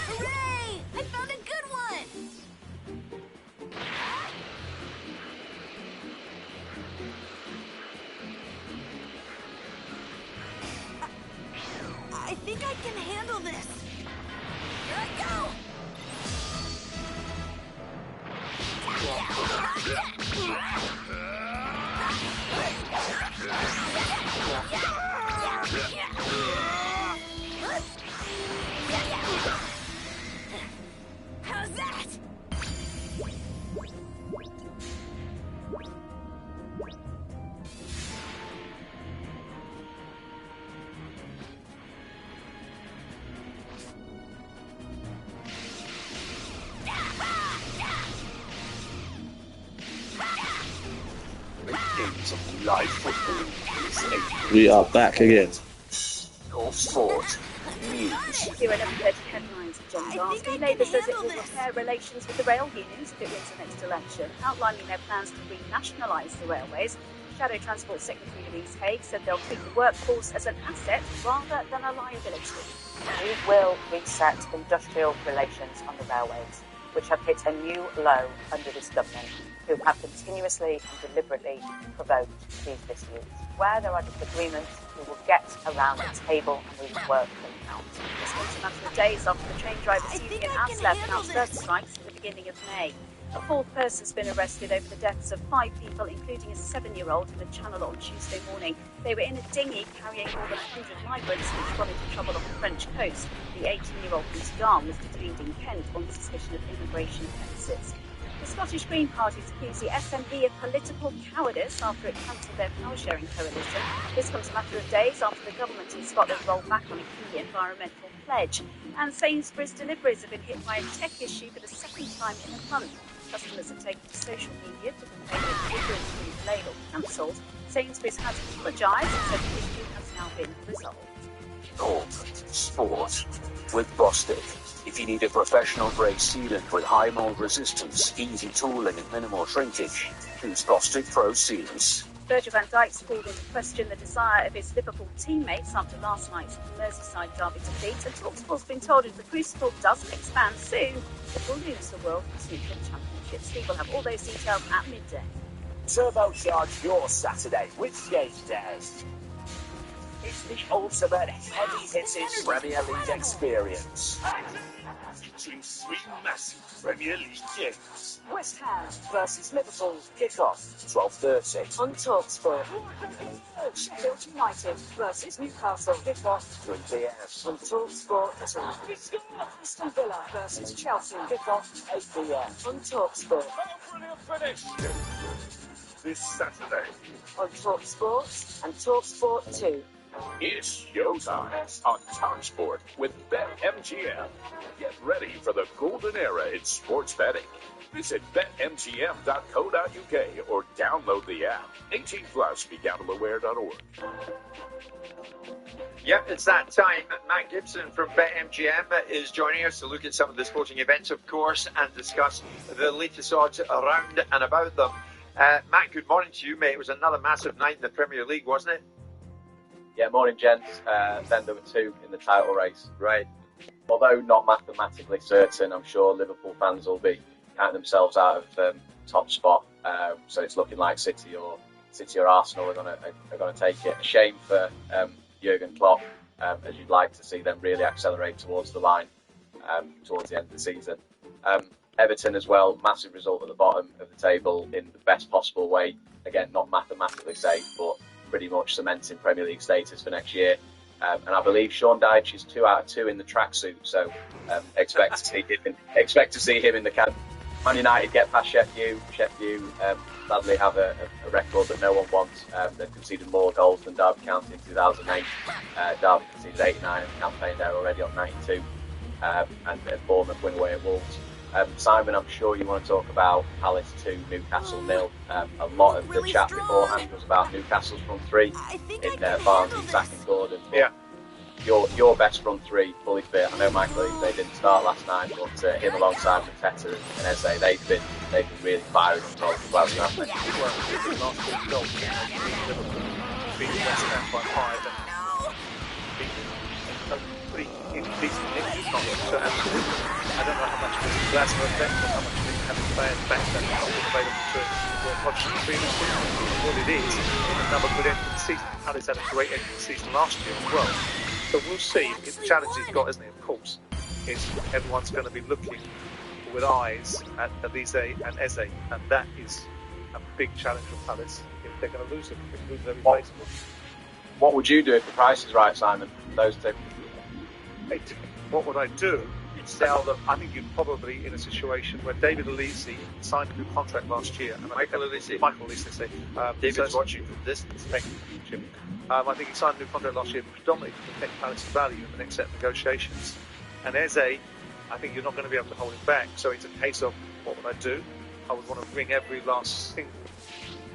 Hooray! I found a good one! I think I can handle this. Here I go! How's that? We are back again. Your fort. Here are 11:30 headlines. John Darcy. Labour says it will repair relations with the rail unions if it wins the next election, outlining their plans to renationalise the railways. Shadow Transport Secretary Louise Haig said they'll treat the workforce as an asset rather than a liability. We will reset industrial relations on the railways, which have hit a new low under this government, who have continuously and deliberately provoked these disputes. Where there are disagreements, we will get around the table and we will work them out. This comes a matter of days after the train drivers' union ASLEF announced their strikes at the beginning of May. A fourth person's been arrested over the deaths of 5 people, including a 7-year-old in the Channel on Tuesday morning. They were in a dinghy carrying more than 100 migrants which got into trouble off the French coast. The 18-year-old from Sudan was detained in Kent on suspicion of immigration offences. The Scottish Green Party accused the SNP of political cowardice after it cancelled their power-sharing coalition. This comes a matter of days after the government in Scotland rolled back on a key environmental pledge. And Sainsbury's deliveries have been hit by a tech issue for the second time in a month. Customers have taken to social media to complain that deliveries have been delayed or cancelled. Sainsbury's has apologised and said the issue has now been resolved. Sport with Bostik. If you need a professional grade sealant with high mold resistance, easy tooling and minimal shrinkage, choose Bostik Pro Sealants. Virgil van Dijk's called into question the desire of his Liverpool teammates after last night's Merseyside derby defeat, and TalkSport's been told if the Crucible doesn't expand soon, it will lose the World Snooker Championship. Steve will have all those details at midday. Turbocharge your Saturday with Skate Dares. It's the ultimate heavy-hitting Premier League experience. Featuring 3 massive Premier League games. West Ham versus Liverpool kick-off 12:30 on TalkSport. Sheffield United versus Newcastle kick-off 3 p.m. on TalkSport 2. Aston Villa versus Chelsea kick-off 8 p.m. on TalkSport. Brilliant finish! This Saturday on TalkSport and TalkSport 2. It's showtime on TalkSport with BetMGM. Get ready for the golden era in sports betting. Visit betmgm.co.uk or download the app. 18 plus, begambleaware.org. Yep, it's that time. Matt Gibson from BetMGM is joining us to look at some of the sporting events, of course, and discuss the latest odds around and about them. Matt, good morning to you, mate. It was another massive night in the Premier League, wasn't it? Yeah, morning, gents. Then there were 2 in the title race. Right. Although not mathematically certain, I'm sure Liverpool fans will be counting themselves out of top spot. So it's looking like City or Arsenal are going to take it. A shame for Jurgen Klopp, as you'd like to see them really accelerate towards the line towards the end of the season. Everton as well, massive result at the bottom of the table in the best possible way. Again, not mathematically safe, but pretty much cementing Premier League status for next year. And I believe Sean Dyche is 2 out of 2 in the tracksuit, so expect to see him in the camp. Man United get past Sheffield. Sheffield sadly have a record that no one wants. They've conceded more goals than Derby County in 2008. Derby conceded 89 in the campaign. They're already on 92. And Bournemouth win away at Wolves. Simon, I'm sure you want to talk about Palace 2, Newcastle 0. A lot of the chat beforehand was about Newcastle's front three in Barnsley, sacking Gordon. Yeah. Your best front three, fully fit. I know Michael they didn't start last night, but him alongside Mateta and Eze, they've been really firing on top of Glasgow, haven't they? Well, last week's goal, beat West Ham by 5 and pretty decent hit. Not so absolutely. I don't know how much of it is Glasgow effect or how much of it is having players back that are not available to watch the previously. What it is another good end to the season. Palace had a great end to the season last year as well. So we'll see. The challenge he's got, isn't it, of course, is everyone's going to be looking with eyes at Elise and Eze, and that is a big challenge for Palace if they're going to lose them. If they lose every place. What would you do if the price is right, Simon? Those two. What would I do? Sell them. I think you're probably in a situation where David Elise signed a new contract last year. And Michael Elise, David's watching from distance. Thank you, Jim. I think he signed a new contract last year predominantly to protect Palace's value in the next set of negotiations. And Eze, I think you're not going to be able to hold him back. So it's a case of what would I do? I would want to wring every last single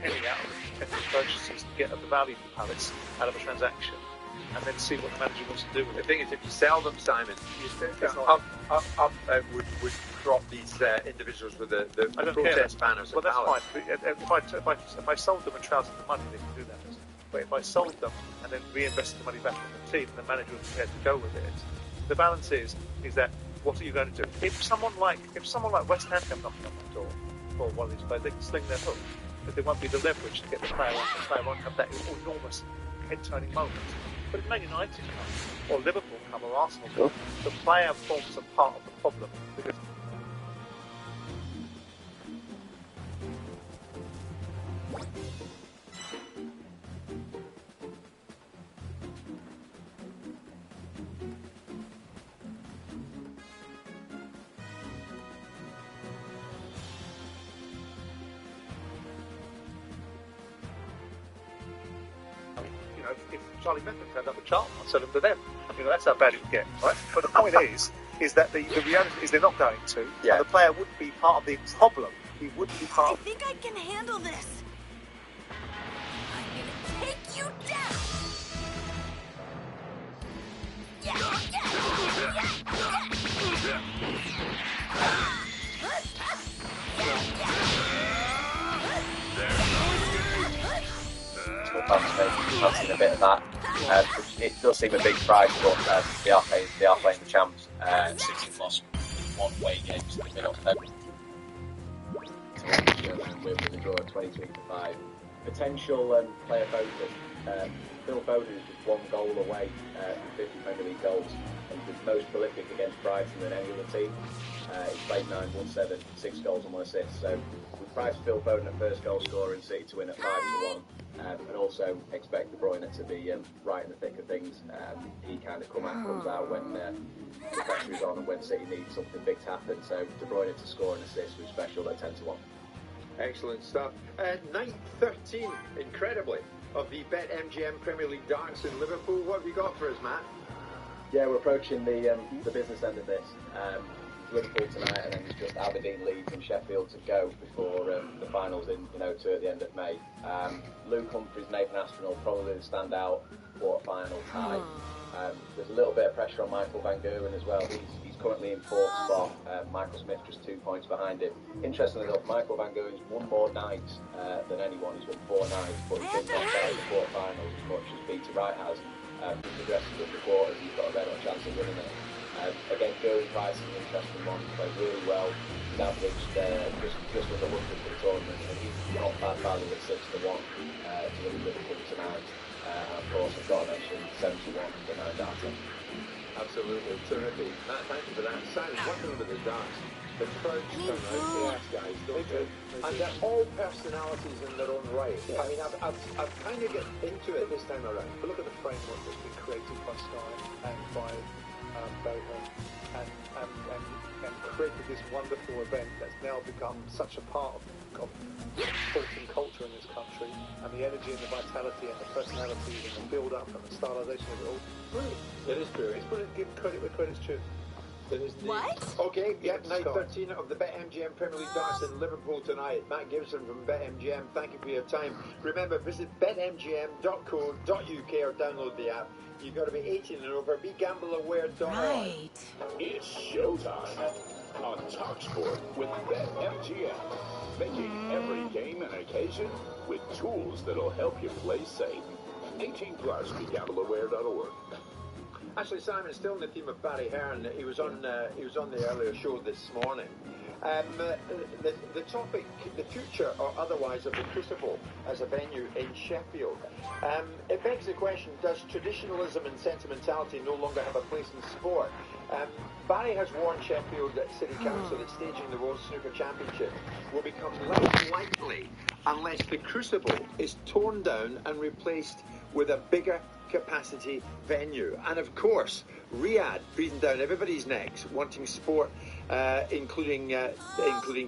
penny out of the potential purchases to get at the value for Palace out of a transaction, and then see what the manager wants to do with it. The thing is, if you sell them, Simon, would drop these individuals with the protest banners. Well, that's fine. If I sold them and trounced the money, they can do that. But if I sold them and then reinvested the money back in the team, and the manager was prepared to go with it, the balance is that what are you going to do? If someone like West Ham come knocking on my door for one of these players, they can sling their hook, but there won't be the leverage to get the player on. The player won't have that enormous head-turning moment. But if Man United come, or Liverpool come, or Arsenal come, the player forms a part of the problem. Because if Charlie Method turned up with Charlton, I'd sell them to them. That's how bad it would get, right? But the point is that the reality is they're not going to. Yeah. And the player wouldn't be part of the problem. He wouldn't be part of... I think I can handle this. I'm gonna take you down. I've seen a bit of that. It does seem a big price, but they are playing the champs. City lost one away games in the middle. We're with a draw at 23-5. Potential player focus. Phil Foden is just one goal away from 50 Premier League goals, and the most prolific against Brighton than any other team. He's played 9, won 7, 6 goals and 1 assist. So we priced Phil Foden at first goal scorer in City to win at 5-1. And also expect De Bruyne to be right in the thick of things. He kind of comes out when the pressure is on and when City needs something big to happen. So De Bruyne to score an assist was special at 10-1. Excellent stuff. Night 13, incredibly, of the BetMGM Premier League Darts in Liverpool. What have you got for us, Matt? Yeah, we're approaching the business end of this. Liverpool tonight, and then there's just Aberdeen, Leeds and Sheffield to go before the finals in at the end of May. Luke Humphries, Nathan Aspinall, probably the standout quarter-final tie. There's a little bit of pressure on Michael Van Gerwen as well. He's currently in 4th spot. Michael Smith just 2 points behind him. Interestingly enough, Michael Van Gerwen's won more nights than anyone. He's won 4 nights, but he's been knocked out in the quarter-finals as much as Peter Wright has. He progresses with the quarters, he's got a red hot chance of winning it. Again, Gerwen Price is an interesting one. He played really well. He's averaged just under 100 for the tournament, and he's not bad value at 6-1 to win Liverpool tonight. And of course, I've got to mention 71 for 9 data. Absolutely terrific. Matt, thank you for that. Simon, one thing about the darts, the crowds come out to ask guys, don't they? And they're all personalities in their own right. I mean, I've kind of get into it this time around. But look at the framework that's been created by Sky and by Barry Hearn, and created this wonderful event that's now become such a part of sporting culture in this country, and the energy and the vitality and the personality and the build-up and the stylization of it all. Brilliant. It is brilliant. It's give credit where credit's due. What? Okay, yep, night 13 of the BetMGM Premier League Darts in Liverpool tonight. Matt Gibson from BetMGM, thank you for your time. Remember, visit betmgm.co.uk or download the app. You've got to be 18 and over. BeGambleAware.org. Right. It's showtime on TalkSport with BetMGM. Making every game an occasion with tools that'll help you play safe. 18 plus, BeGambleAware.org. Actually, Simon, still on the theme of Barry Hearn, he was on the earlier show this morning. The topic, the future or otherwise of the Crucible as a venue in Sheffield. It begs the question, does traditionalism and sentimentality no longer have a place in sport? Barry has warned Sheffield City Council that staging the World Snooker Championship will become less likely unless the Crucible is torn down and replaced with a bigger capacity venue. And of course, Riyadh breathing down everybody's necks, wanting sport, including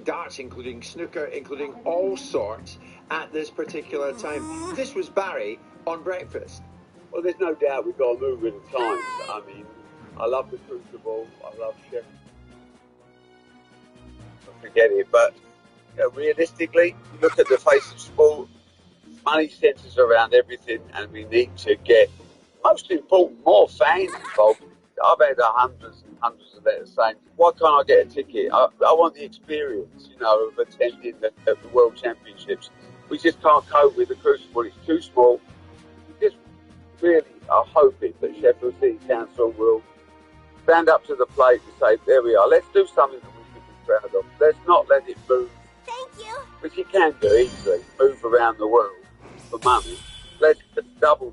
darts, including snooker, including all sorts at this particular time. This was Barry on Breakfast. Well, there's no doubt we've got to move with the times. I mean, I love the Crucible, I love Sheffield. Forget it, but realistically, you look at the face of sport, money centres around everything, and we need to get, most important, more fans involved. I've had hundreds and hundreds of letters saying, why can't I get a ticket? I want the experience, of attending the World Championships. We just can't cope with the Crucible. It's too small. Just really are hoping that Sheffield City Council will stand up to the plate and say, there we are, let's do something that we can be proud of. Let's not let it move. Thank you. Which you can do easily, move around the world for money. Let's just double,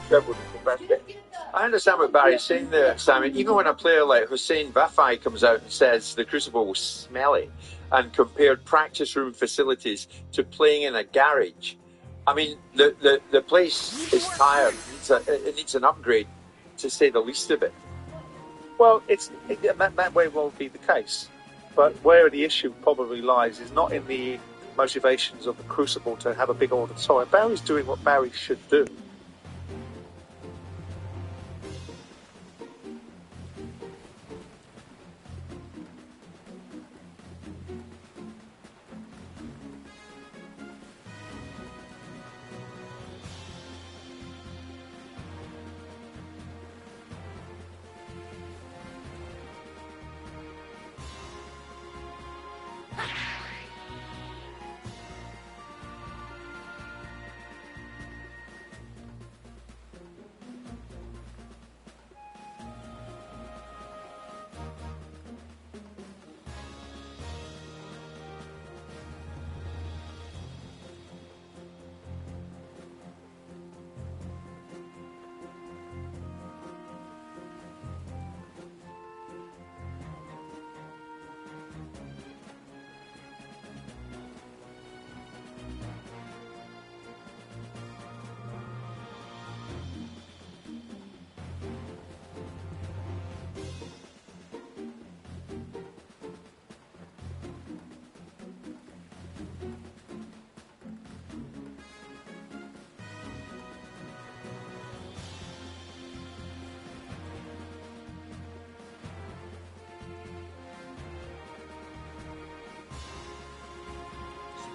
treble the capacity. I understand what Barry's saying there, Simon. Even when a player like Hussein Vafai comes out and says the Crucible was smelly and compared practice room facilities to playing in a garage, I mean, the place is tired. It needs an upgrade, to say the least of it. Well, that may well be the case. But where the issue probably lies is not in the motivations of the Crucible to have a big auditorium. Barry's doing what Barry should do.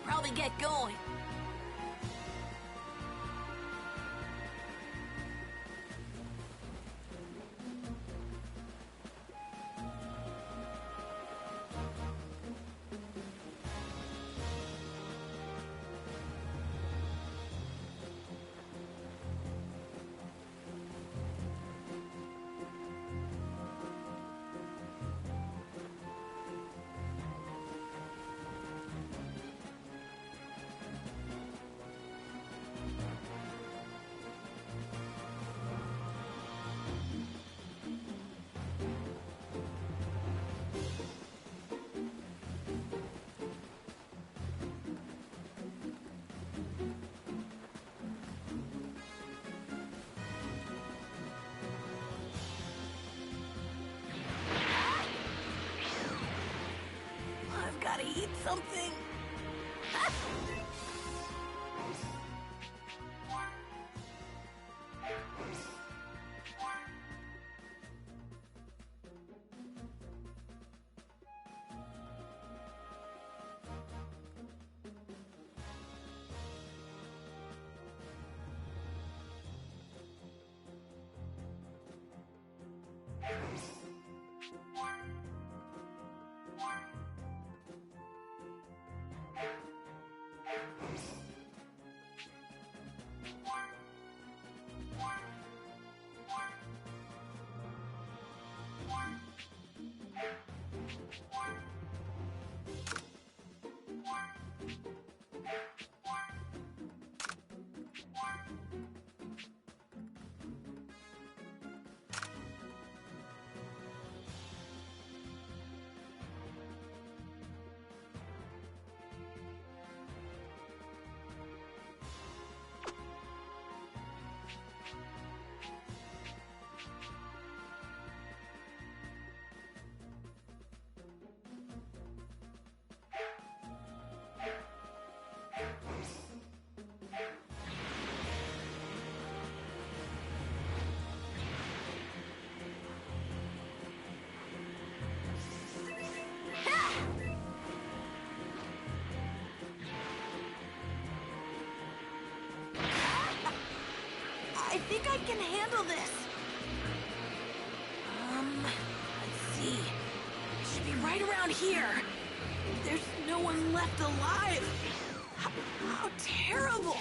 Probably get going. something. I think I can handle this. Let's see. It should be right around here. There's no one left alive. How terrible.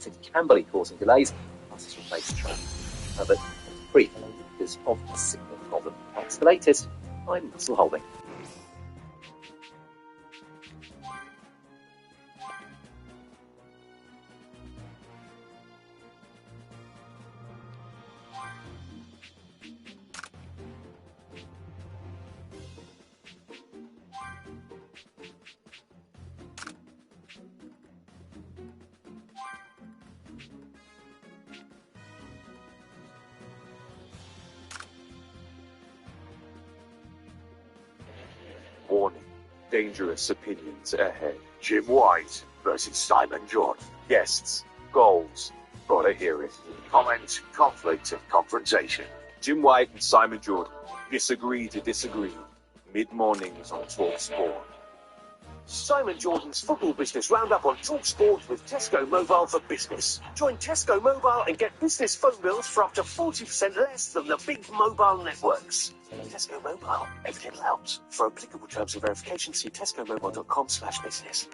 It can be causing delays, plus this will face trains. But briefly, because of a signal problem. That's the latest. I'm Muscle Holding. Warning. Dangerous opinions ahead. Jim White versus Simon Jordan. Guests. Goals. Gotta hear it. Comment, conflict, and confrontation. Jim White and Simon Jordan. Disagree to disagree. Mid-mornings on Talk Sport. Simon Jordan's Football Business Roundup on Talk Sport with Tesco Mobile for Business. Join Tesco Mobile and get business phone bills for up to 40% less than the big mobile networks. Tesco Mobile, everything helps. For applicable terms and verification, see tescomobile.com/business.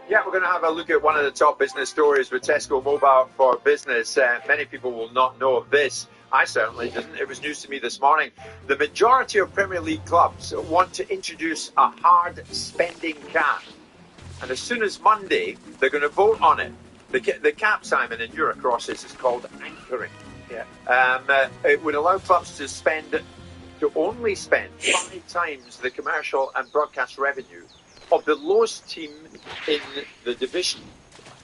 Yeah, we're going to have a look at one of the top business stories with Tesco Mobile for Business. Many people will not know of this. I certainly didn't. It was news to me this morning. The majority of Premier League clubs want to introduce a hard spending cap. And as soon as Monday, they're going to vote on it. The cap, Simon, in Eurocross is called anchoring. Yeah. It would allow clubs to only spend 5 times the commercial and broadcast revenue of the lowest team in the division.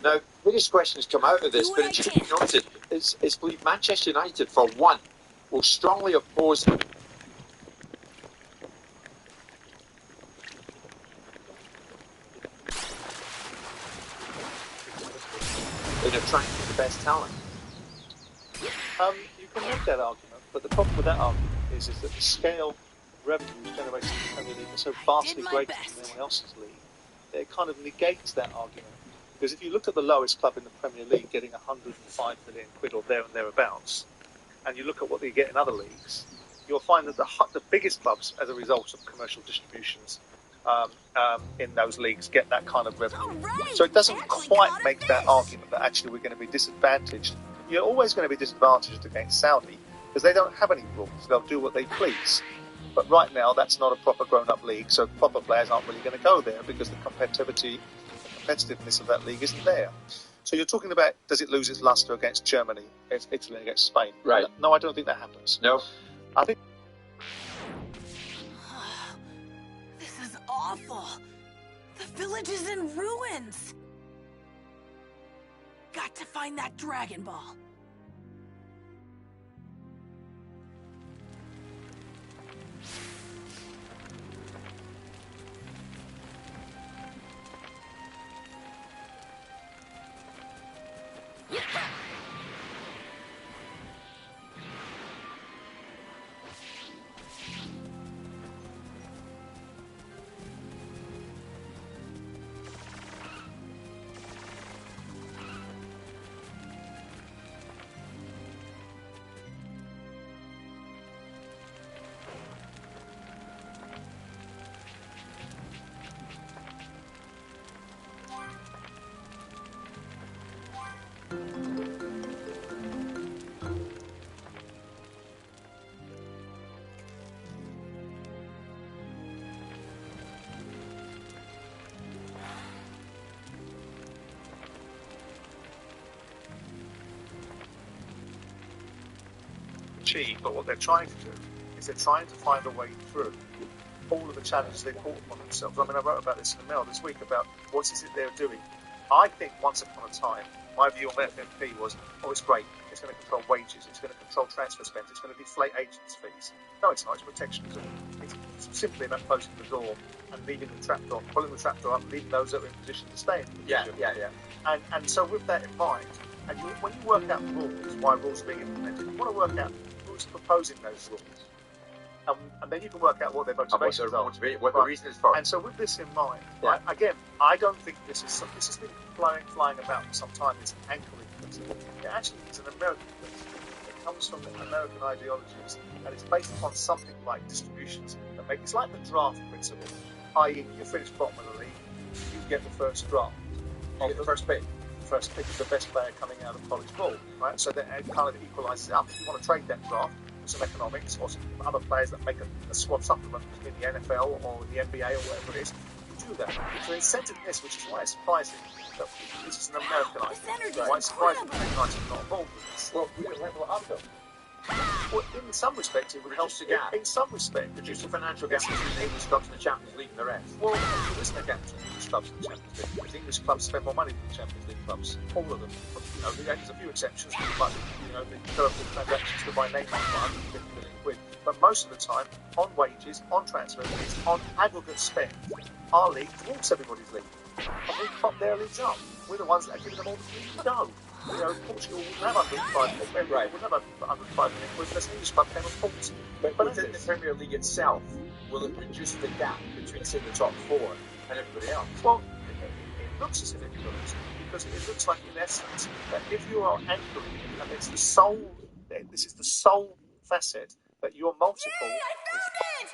Now, various questions come out of this, but it should be noted, it's believed Manchester United, for one, will strongly oppose it. In attracting the best talent. You can make that argument, but the problem with that argument is that the scale revenue generated in the Premier League is so vastly greater than anyone else's league. It kind of negates that argument. Because if you look at the lowest club in the Premier League getting 105 million quid or there and thereabouts, and you look at what they get in other leagues, you'll find that the biggest clubs, as a result of commercial distributions in those leagues, get that kind of revenue. So it doesn't quite make that argument that actually we're going to be disadvantaged. You're always going to be disadvantaged against Saudi because they don't have any rules. They'll do what they please. But right now, that's not a proper grown-up league, so proper players aren't really going to go there because the competitiveness of that league isn't there. So you're talking about, does it lose its luster against Germany, against Italy, against Spain? Right. No, I don't think that happens. No. I think... This is awful. The village is in ruins. Got to find that Dragon Ball. But what they're trying to do is they're trying to find a way through all of the challenges they brought upon themselves. I mean, I wrote about this in the Mail this week about what is it they're doing. I think once upon a time, my view on FMP was, oh, it's great. It's going to control wages. It's going to control transfer spend. It's going to deflate agents' fees. No, it's not. It's protectionism. It's simply about closing the door and leaving the trapdoor, pulling the trapdoor up, and leaving those that are in position to stay in position. Yeah. And so with that in mind, and when you work out rules, why rules are being implemented, you want to work out who's proposing those rules. And then you can work out what their motivations are. What the reason is for. And so with this in mind, I don't think this has been flying about for some time, this anchoring principle. It actually is an American principle. It comes from American ideologies, and it's based upon something like distributions that make it's like the draft principle, i.e. you finish bottom of the league, you get the first draft. You get the first pick. First pick is the best player coming out of college ball, right? So that it kind of equalises it up. If you want to trade that draft, some economics or some other players that make a squad supplement in the NFL or the NBA or whatever it is, you do that. So incentive in this, which is why it's surprising that this is an American idea. Why it's surprising that United are not involved in this. Well, we didn't level it up, though. Well, in some respects, it would help the gap. In some respects, reduce the financial gap between the English clubs and the Champions League and the rest. Well, there isn't a gap between the English clubs and the Champions League. Because the English clubs spend more money than the Champions League clubs. All of them. You know, there's a few exceptions, but you know, the colorful transactions to buy Neymar for 150 million quid. But most of the time, on wages, on transfer fees, on aggregate spend, our league dwarfs everybody's league. And we pop their leagues up. We're the ones that are giving them all the league to go. You know, Portugal wouldn't have 105 million. Right, wouldn't have 105 million quid unless the English club came on 40. But within the Premier League itself, will it reduce the gap between, say, the top four and everybody else? Well, it looks as if it does, because it looks like, in essence, that if you are anchoring, and it's the sole, this is the sole facet, that your multiple. Yay, I found it!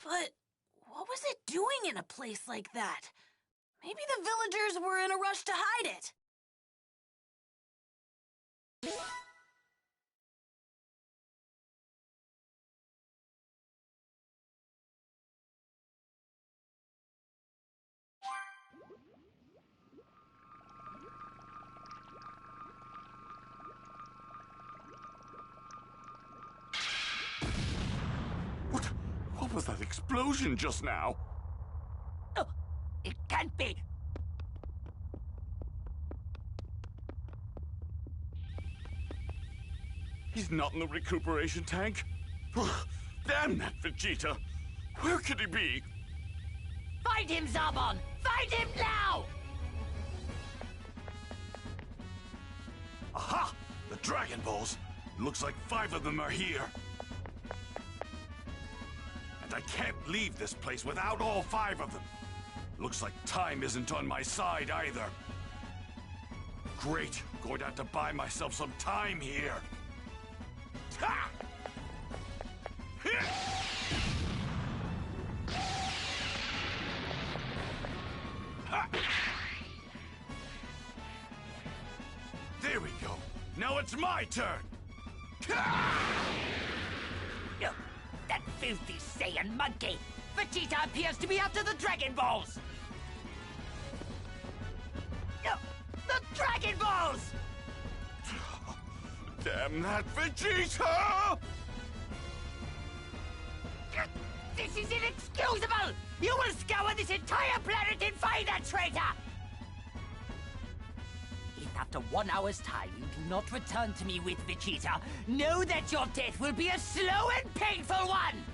But what was it doing in a place like that? Maybe the villagers were in a rush to hide it. What was that explosion just now? Oh, it can't be. He's not in the recuperation tank? Damn that Vegeta! Where could he be? Find him, Zarbon! Find him now! Aha! The Dragon Balls! Looks like 5 of them are here. And I can't leave this place without all 5 of them. Looks like time isn't on my side either. Great, going to have to buy myself some time here. Ha! Ha! There we go. Now it's my turn. That filthy Saiyan monkey! Vegeta appears to be after the Dragon Balls! The Dragon Balls! Damn that Vegeta! This is inexcusable! You will scour this entire planet and find that traitor! If after 1 hour's time you do not return to me with Vegeta, know that your death will be a slow and painful one!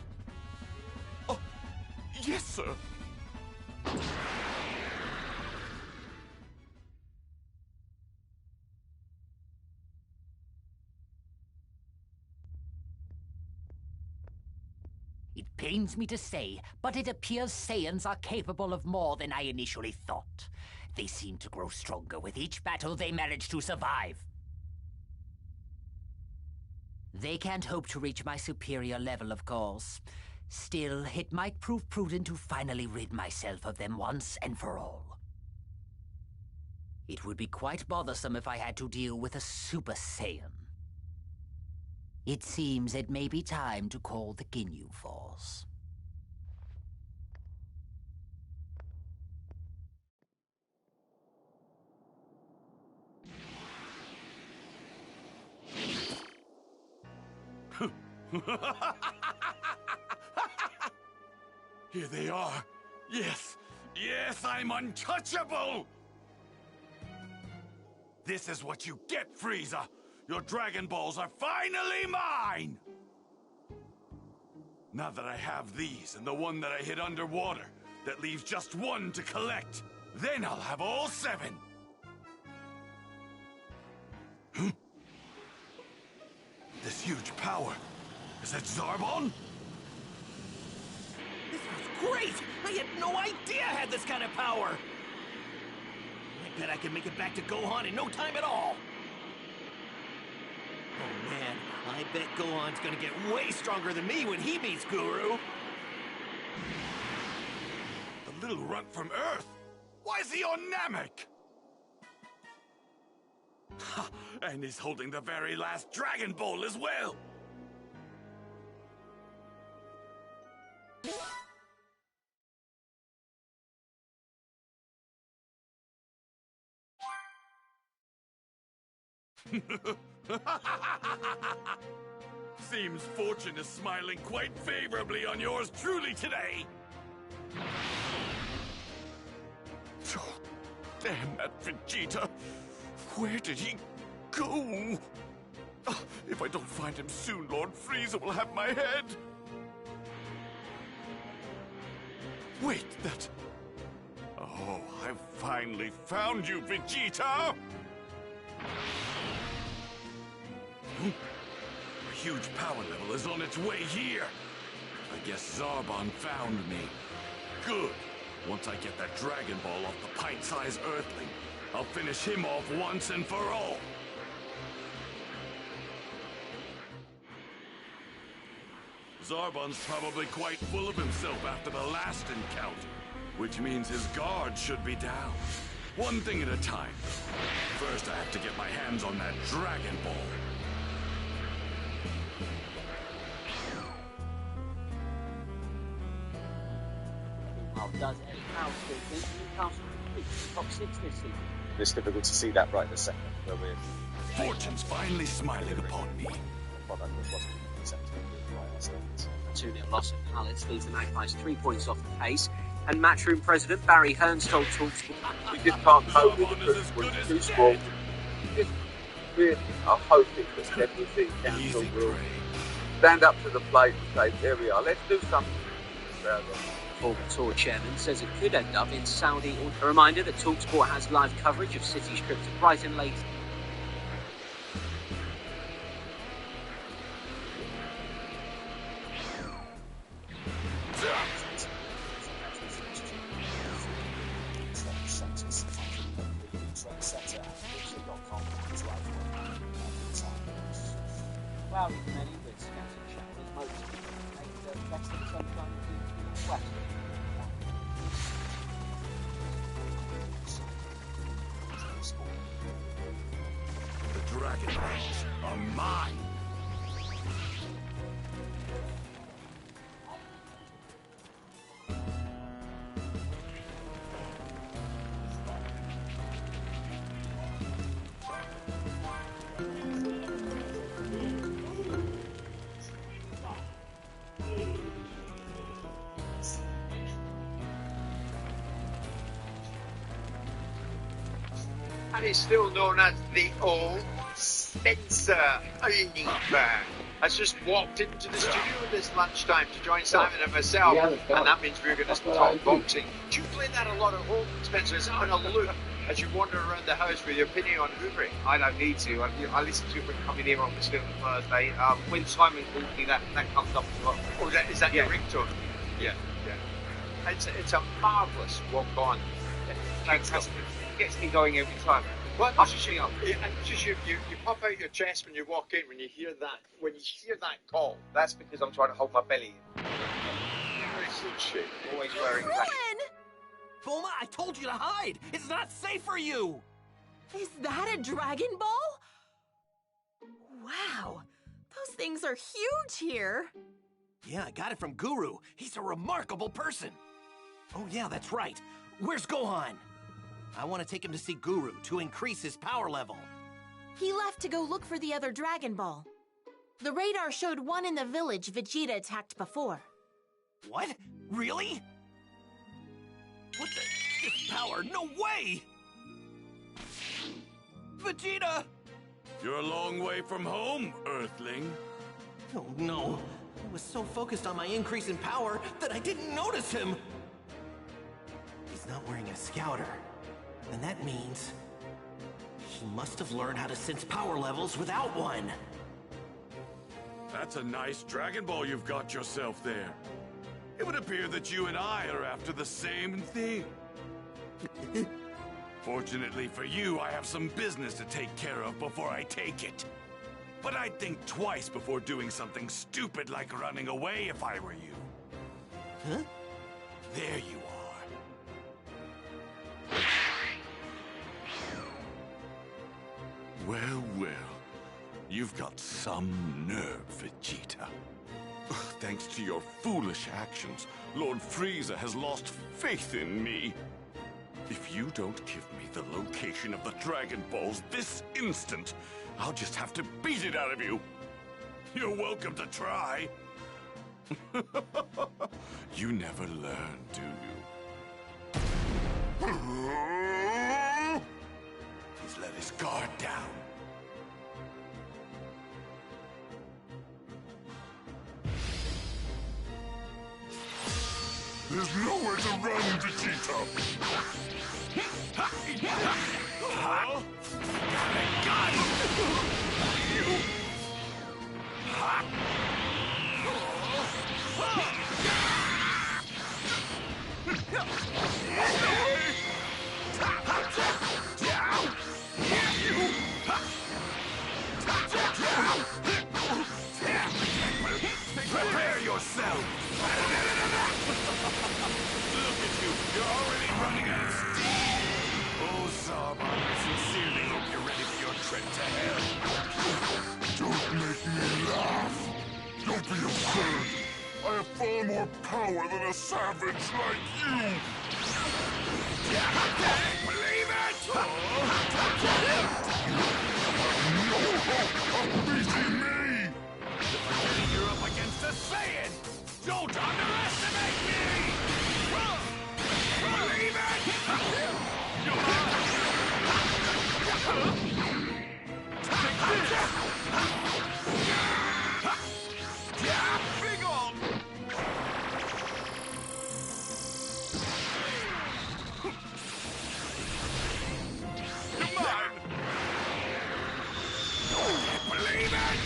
Oh, yes, sir. It pains me to say, but it appears Saiyans are capable of more than I initially thought. They seem to grow stronger with each battle they manage to survive. They can't hope to reach my superior level, of course. Still, it might prove prudent to finally rid myself of them once and for all. It would be quite bothersome if I had to deal with a Super Saiyan. It seems it may be time to call the Ginyu Force. Here they are. Yes, yes, I'm untouchable! This is what you get, Frieza! Your Dragon Balls are finally mine! Now that I have these and the one that I hid underwater, that leaves just 1 to collect, then I'll have all 7! Huh? This huge power, is that Zarbon? This was great! I had no idea I had this kind of power! I bet I can make it back to Gohan in no time at all! Oh man, I bet Gohan's gonna get way stronger than me when he meets Guru! The little runt from Earth? Why is he on Namek? Ha! And he's holding the very last Dragon Ball as well! Seems fortune is smiling quite favorably on yours truly today. Oh, damn that Vegeta. Where did he go? Oh, if I don't find him soon, Lord Frieza will have my head. Wait, that... Oh, I've finally found you, Vegeta! A huge power level is on its way here. I guess Zarbon found me. Good. Once I get that Dragon Ball off the pint-sized Earthling, I'll finish him off once and for all. Zarbon's probably quite full of himself after the last encounter, which means his guard should be down. One thing at a time, though. First, I have to get my hands on that Dragon Ball. Does Eddie Howe speaking? Newcastle reach top 6 this season. It's difficult to see that right this second, where we're... Fortune's finally smiling upon me. 2-0 loss at Palace leaves the Magpies 3 points off the pace. And Matchroom President Barry Hearns told talks... We just can't cope with the principles too small. Just really, I hope it was everything council will stand up to the plate and say, there we are, let's do something about it. Former tour chairman says it could end up in Saudi. A reminder that TalkSport has live coverage of City's trip to Brighton later. Cloudy to many with scattered showers, mostly best of sunshine in the west. The Dragon Balls are mine! And he's still known as the old Spencer Univer. Has just walked into the studio this lunchtime to join Simon and myself, and that means we're going to talk boxing. Do you play that a lot at home, Spencer? Is it on a loop as you wander around the house with your opinion on hoovering? I don't need to. I listen to it when coming here on the school on Thursday. When Simon calls me, that comes up as well. Oh, is that your ringtone? Yeah. It's a marvellous walk on. Fantastic. It gets me going every time. Well, that's just, you pop out your chest when you walk in when you hear that call. That's because I'm trying to hold my belly in. Very good shape. Always wearing black. Bulma, I told you to hide! It's not safe for you! Is that a Dragon Ball? Wow, those things are huge here. Yeah, I got it from Guru. He's a remarkable person. Oh yeah, that's right. Where's Gohan? I want to take him to see Guru to increase his power level. He left to go look for the other Dragon Ball. The radar showed one in the village Vegeta attacked before. What? Really? What the? This power? No way! Vegeta! You're a long way from home, Earthling. Oh no. I was so focused on my increase in power that I didn't notice him. He's not wearing a scouter. And that means he must have learned how to sense power levels without one. That's a nice Dragon Ball you've got yourself there. It would appear that you and I are after the same thing. Fortunately for you, I have some business to take care of before I take it. But I'd think twice before doing something stupid like running away if I were you. Huh? There you are. Well, well. You've got some nerve, Vegeta. Thanks to your foolish actions, Lord Frieza has lost faith in me. If you don't give me the location of the Dragon Balls this instant, I'll just have to beat it out of you. You're welcome to try. You never learn, do you? He's let his guard down. There's nowhere to run, Vegeta! Prepare yourself! Look at you, you're already running out of steam! Oh, Zarbon, I sincerely hope you're ready for your trip to hell. Don't make me laugh! Don't be absurd! I have far more power than a savage like you! Believe it! No hope of beating me! Forgetting you're up against a Saiyan! Don't underestimate me! Believe Big ol'! Come on! Believe it!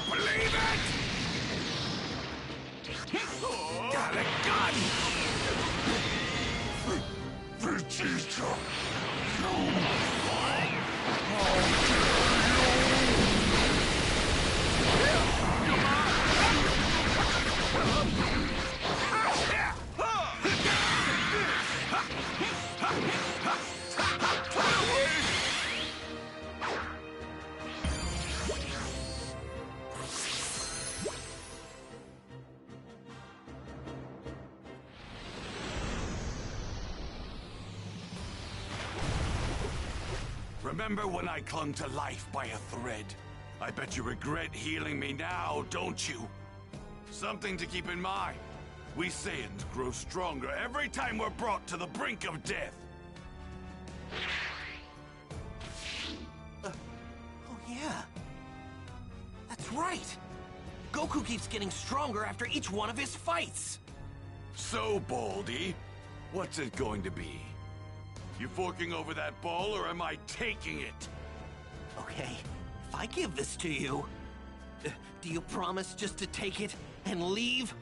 Believe it! Got a gun! Vegeta! Remember when I clung to life by a thread? I bet you regret healing me now, don't you? Something to keep in mind. We Saiyans grow stronger every time we're brought to the brink of death. Oh yeah. That's right. Goku keeps getting stronger after each one of his fights. So, Baldy, what's it going to be? You forking over that ball, or am I taking it? Okay, if I give this to you, do you promise just to take it and leave?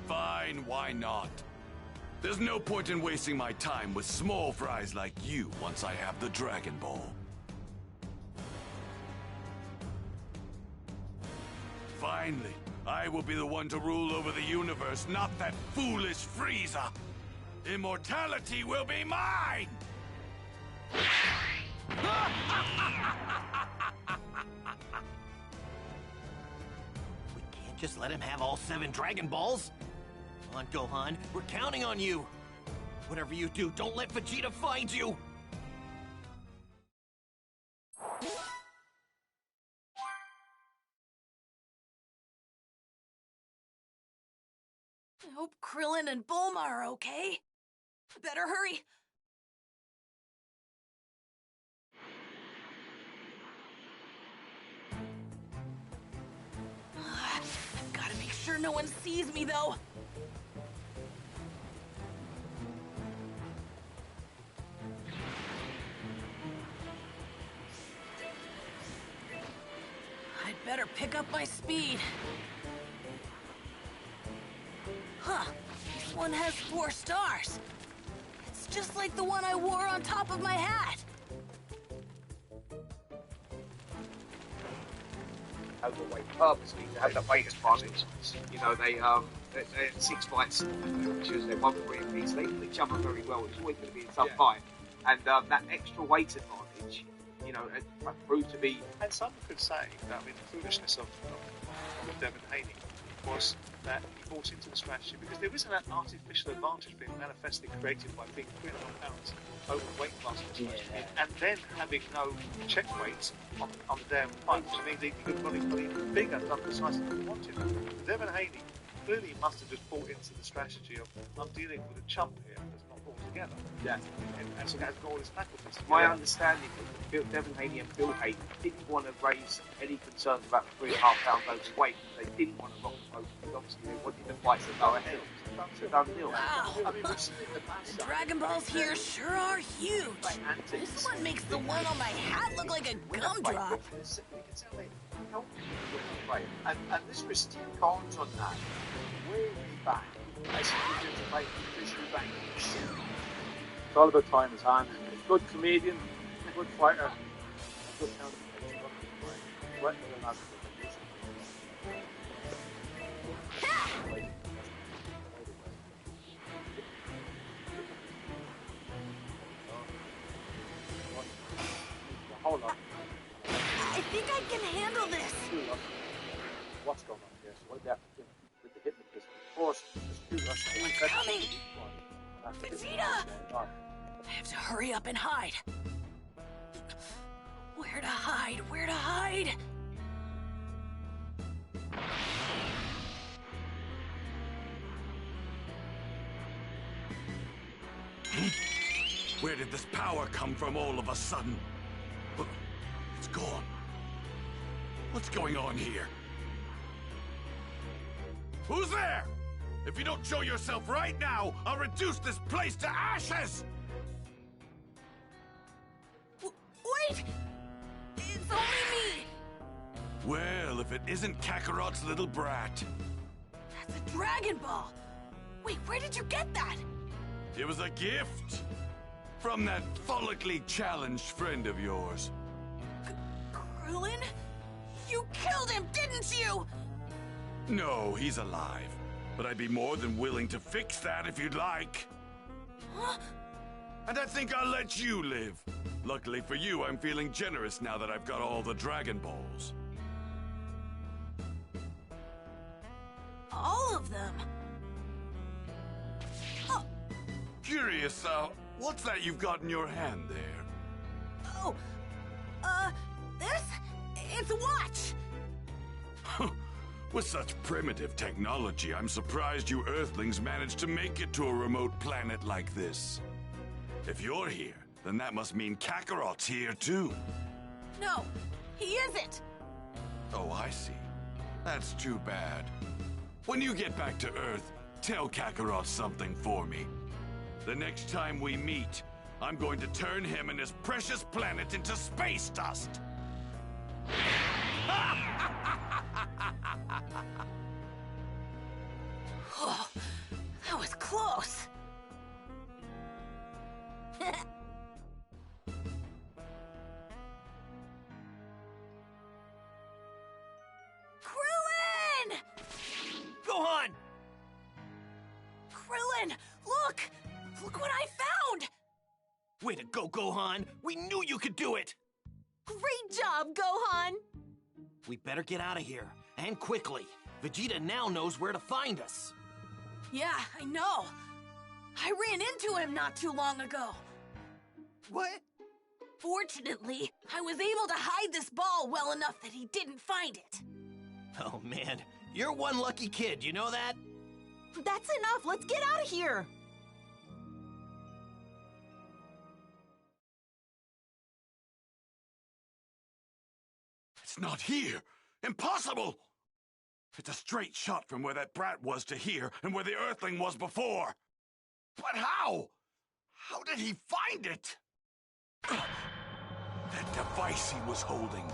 Fine, why not? There's no point in wasting my time with small fries like you once I have the Dragon Ball. Finally, I will be the one to rule over the universe, not that foolish Frieza. Immortality will be mine! We can't just let him have all 7 Dragon Balls. Come on, Gohan, we're counting on you. Whatever you do, don't let Vegeta find you. I hope Krillin and Bulma are okay. Better hurry. I've got to make sure no one sees me, though. Better pick up my speed. Huh. This one has 4 stars. It's just like the one I wore on top of my hat. Have the weight purposely to have the weight advantage. You know, they had 6 fights, choose their 1-3 apiece. They know each other very well. It's always going to be a tough fight, and that extra weight advantage, you know, it proved to be. And some could say that, I mean, the foolishness of Devon Haney was that he bought into the strategy because there isn't that artificial advantage being manifestly created by being 300 pounds overweight class and then having no check weights on the damn fight, which means he could run even bigger and done precisely what he wanted. Devon Haney clearly must have just bought into the strategy of I'm dealing with a chump here that's not all together. Yeah. And so has got all his faculties. My understanding is that Devon Haney and Bill Haney didn't want to raise any concerns about the 3.5 pound overweight. They didn't want to rock the boat because obviously they wanted the fight to go ahead. Wow. The Dragon Balls here sure are huge. This one makes the one on my hat look like a gumdrop. And this was Steve Collins on that. Way back. As he did to fight Fisher Bank. It's all about time is on. A good comedian, a good fighter, a good counter. What the last Hold on. I think I can handle this. What's going on here? So what about with the hypnotist? First, just What's coming? Vegeta! I have to hurry up and hide. Where to hide? Where to hide? Where did this power come from all of a sudden? It's gone. What's going on here? Who's there? If you don't show yourself right now, I'll reduce this place to ashes! Wait! It's only me! Well, if it isn't Kakarot's little brat. That's a Dragon Ball! Wait, where did you get that? It was a gift from that follically challenged friend of yours. Krillin? You killed him, didn't you? No, he's alive. But I'd be more than willing to fix that if you'd like. Huh? And I think I'll let you live. Luckily for you, I'm feeling generous now that I've got all the Dragon Balls. All of them? Oh. Curious, what's that you've got in your hand there? Oh, this? It's a watch! With such primitive technology, I'm surprised you Earthlings managed to make it to a remote planet like this. If you're here, then that must mean Kakarot's here too. No, he isn't! Oh, I see. That's too bad. When you get back to Earth, tell Kakarot something for me. The next time we meet, I'm going to turn him and his precious planet into space dust! Oh, that was close. Krillin! Gohan! Krillin, look! Look what I found! Way to go, Gohan! We knew you could do it! Great job, Gohan! We better get out of here, and quickly. Vegeta now knows where to find us. Yeah, I know. I ran into him not too long ago. What? Fortunately, I was able to hide this ball well enough that he didn't find it. Oh man, you're one lucky kid, you know that? That's enough, let's get out of here! It's not here! Impossible! It's a straight shot from where that brat was to here and where the Earthling was before. But how? How did he find it? That device he was holding.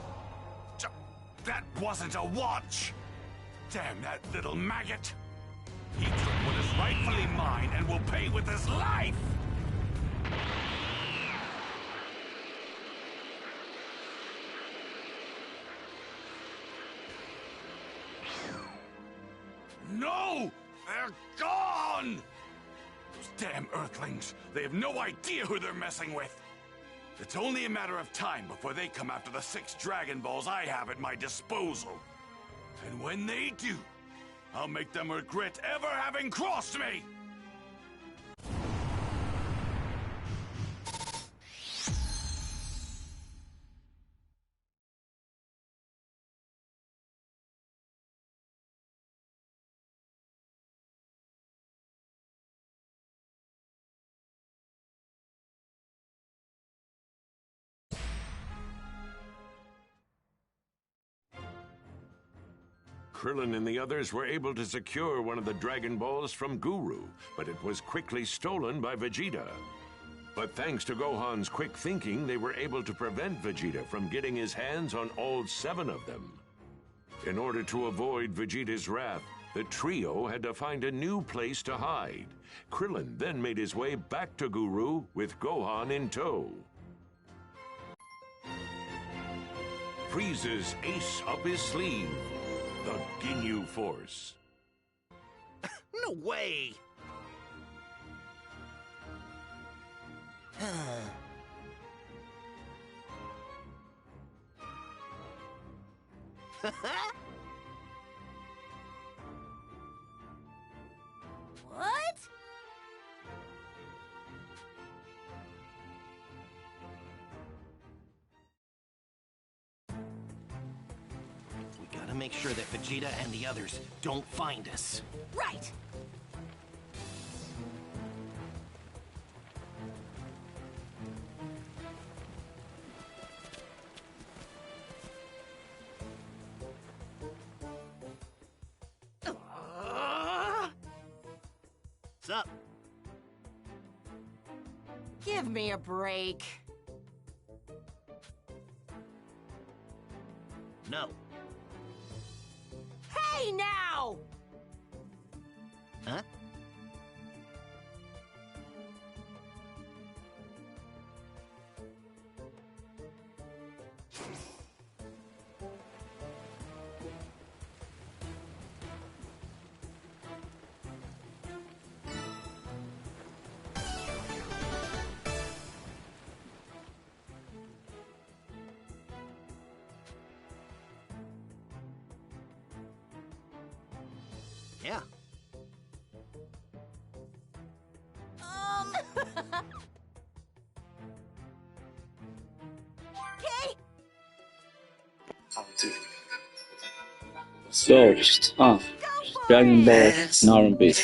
That wasn't a watch! Damn that little maggot! He took what is rightfully mine and will pay with his life! No! They're gone! Those damn Earthlings! They have no idea who they're messing with! It's only a matter of time before they come after the 6 Dragon Balls I have at my disposal. And when they do, I'll make them regret ever having crossed me! Krillin and the others were able to secure one of the Dragon Balls from Guru, but it was quickly stolen by Vegeta. But thanks to Gohan's quick thinking, they were able to prevent Vegeta from getting his hands on all 7 of them. In order to avoid Vegeta's wrath, the trio had to find a new place to hide. Krillin then made his way back to Guru with Gohan in tow. Frieza's ace up his sleeve. The Ginyu Force. No way! What? We gotta make sure that Vegeta and the others don't find us. Right! What's up? Give me a break. No. Hey now! Huh? Yeah. Okay. So, Dragon Ball and R&B.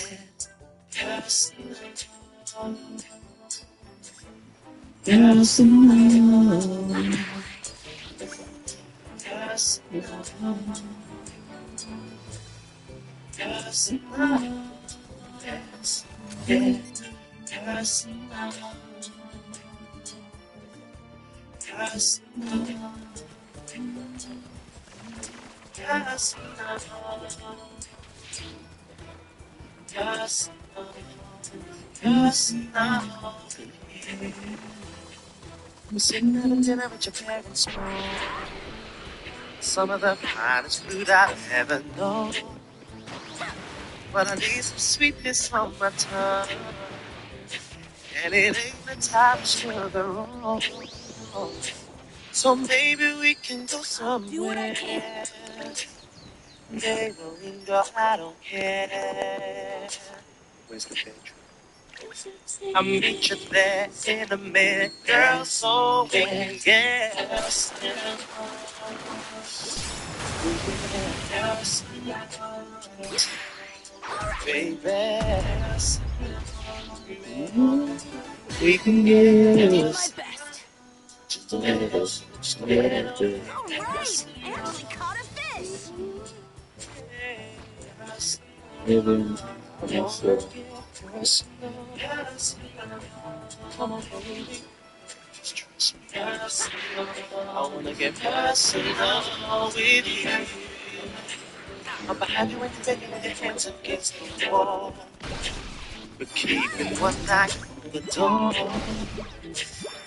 I'm sitting at a dinner with your parents, some of the finest food I've ever known. But I need some sweetness on my tongue, and it ain't the type of sugar roll. So maybe we can go somewhere. Maybe we can go, I don't care. Where's the page? I'll meet you there in a minute, girl, so yes. Baby, we can get just a little, just a little. Alright, actually caught a fish. Living, also. Come on, baby, just trust me. personal. I wanna get personal with you. I'm behind you when you're begging with your hands against the wall. But keeping one eye on the door.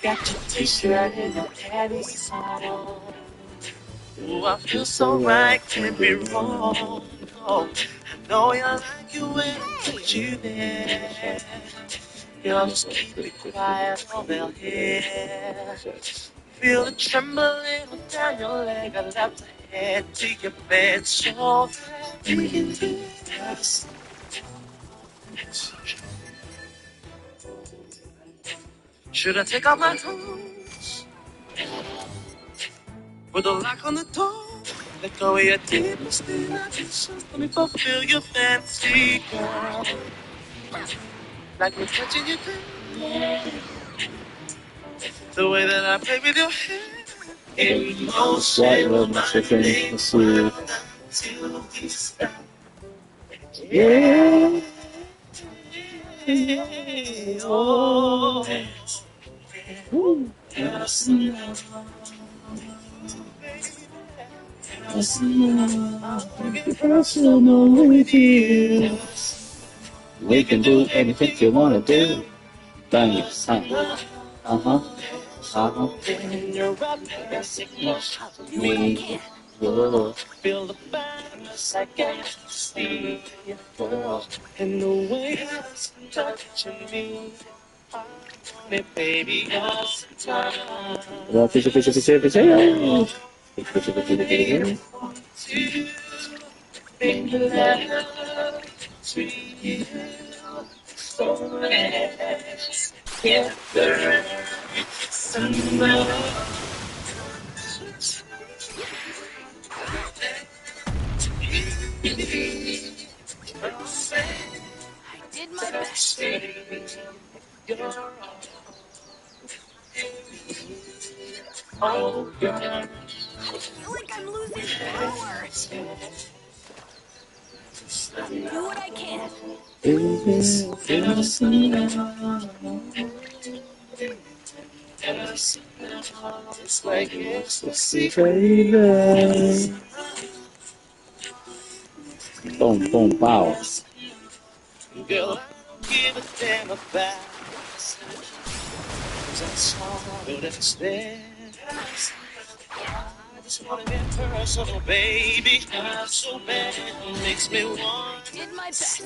Got your t-shirt and your panties on. Ooh, I feel so right, can't be wrong. Oh, I know you like it when I put you there. Girl, just keep it quiet, oh, they'll hear. Feel it trembling down your leg. I love to head to your bed so that we can do this. Should I take off my clothes? Put a lock on the door. Let go of your deepest just let me fulfill your fantasy, girl. Like me touching your girl. The way that I play with your hair. Right, well, my chicken. Let's see. Yeah. Oh. Woo. Personal with you. We can do anything you wanna do. Bang, uh-huh. Me. Whoa. Feel the badness I can see. And the way it's touching me. I want it, baby, all the time. Well, fishy. Make love to you. So let's get there. I did my best. Oh, girl. I feel like I'm losing power. I'll do what I can. It's like ecstasy, Baby. Boom, boom, pow. girl, I don't give a damn about this. 'Cause that's all that's there. I just wanna get personal, baby. So bad it makes me want. I did my best.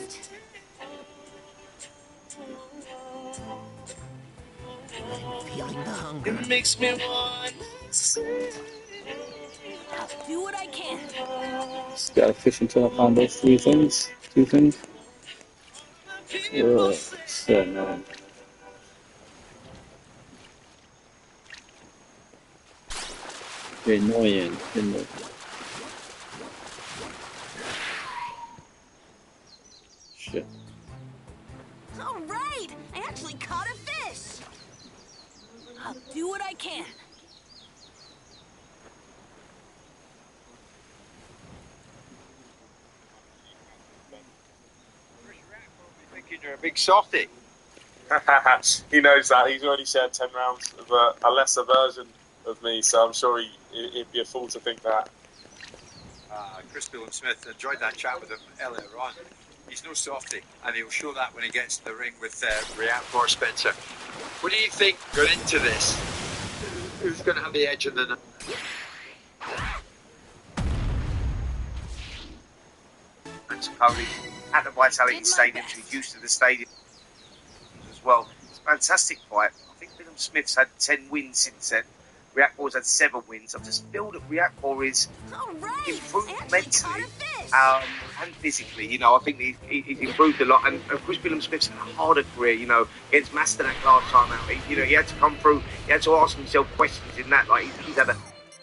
Feeling the hunger. It makes me want. I'll do what I can. Just gotta fish until I find those two things. Oh, so man. Annoying. Shit. All right, I actually caught a fish. I'll do what I can. Thinking you're a big softie. He knows that. He's already shared 10 rounds of a lesser version of me, so I'm sure he'd be a fool to think that. Chris Smith enjoyed that chat with him earlier on. He's no softie, and he'll show that when he gets to the ring with React for Spencer. What do you think going into this? Who's going to have the edge in the... And Cody at the Vitality Stadium, so he's used to the stadium as well. It's a fantastic fight. I think Willem Smith's had 10 wins since then. Reactor's had 7 wins. I've just feel that Reactor is improved mentally and physically. You know, I think he's improved a lot. And of course, Willem Smith's had a harder career. You know, against Masternak last time out, he had to come through. He had to ask himself questions in that. Like he's had a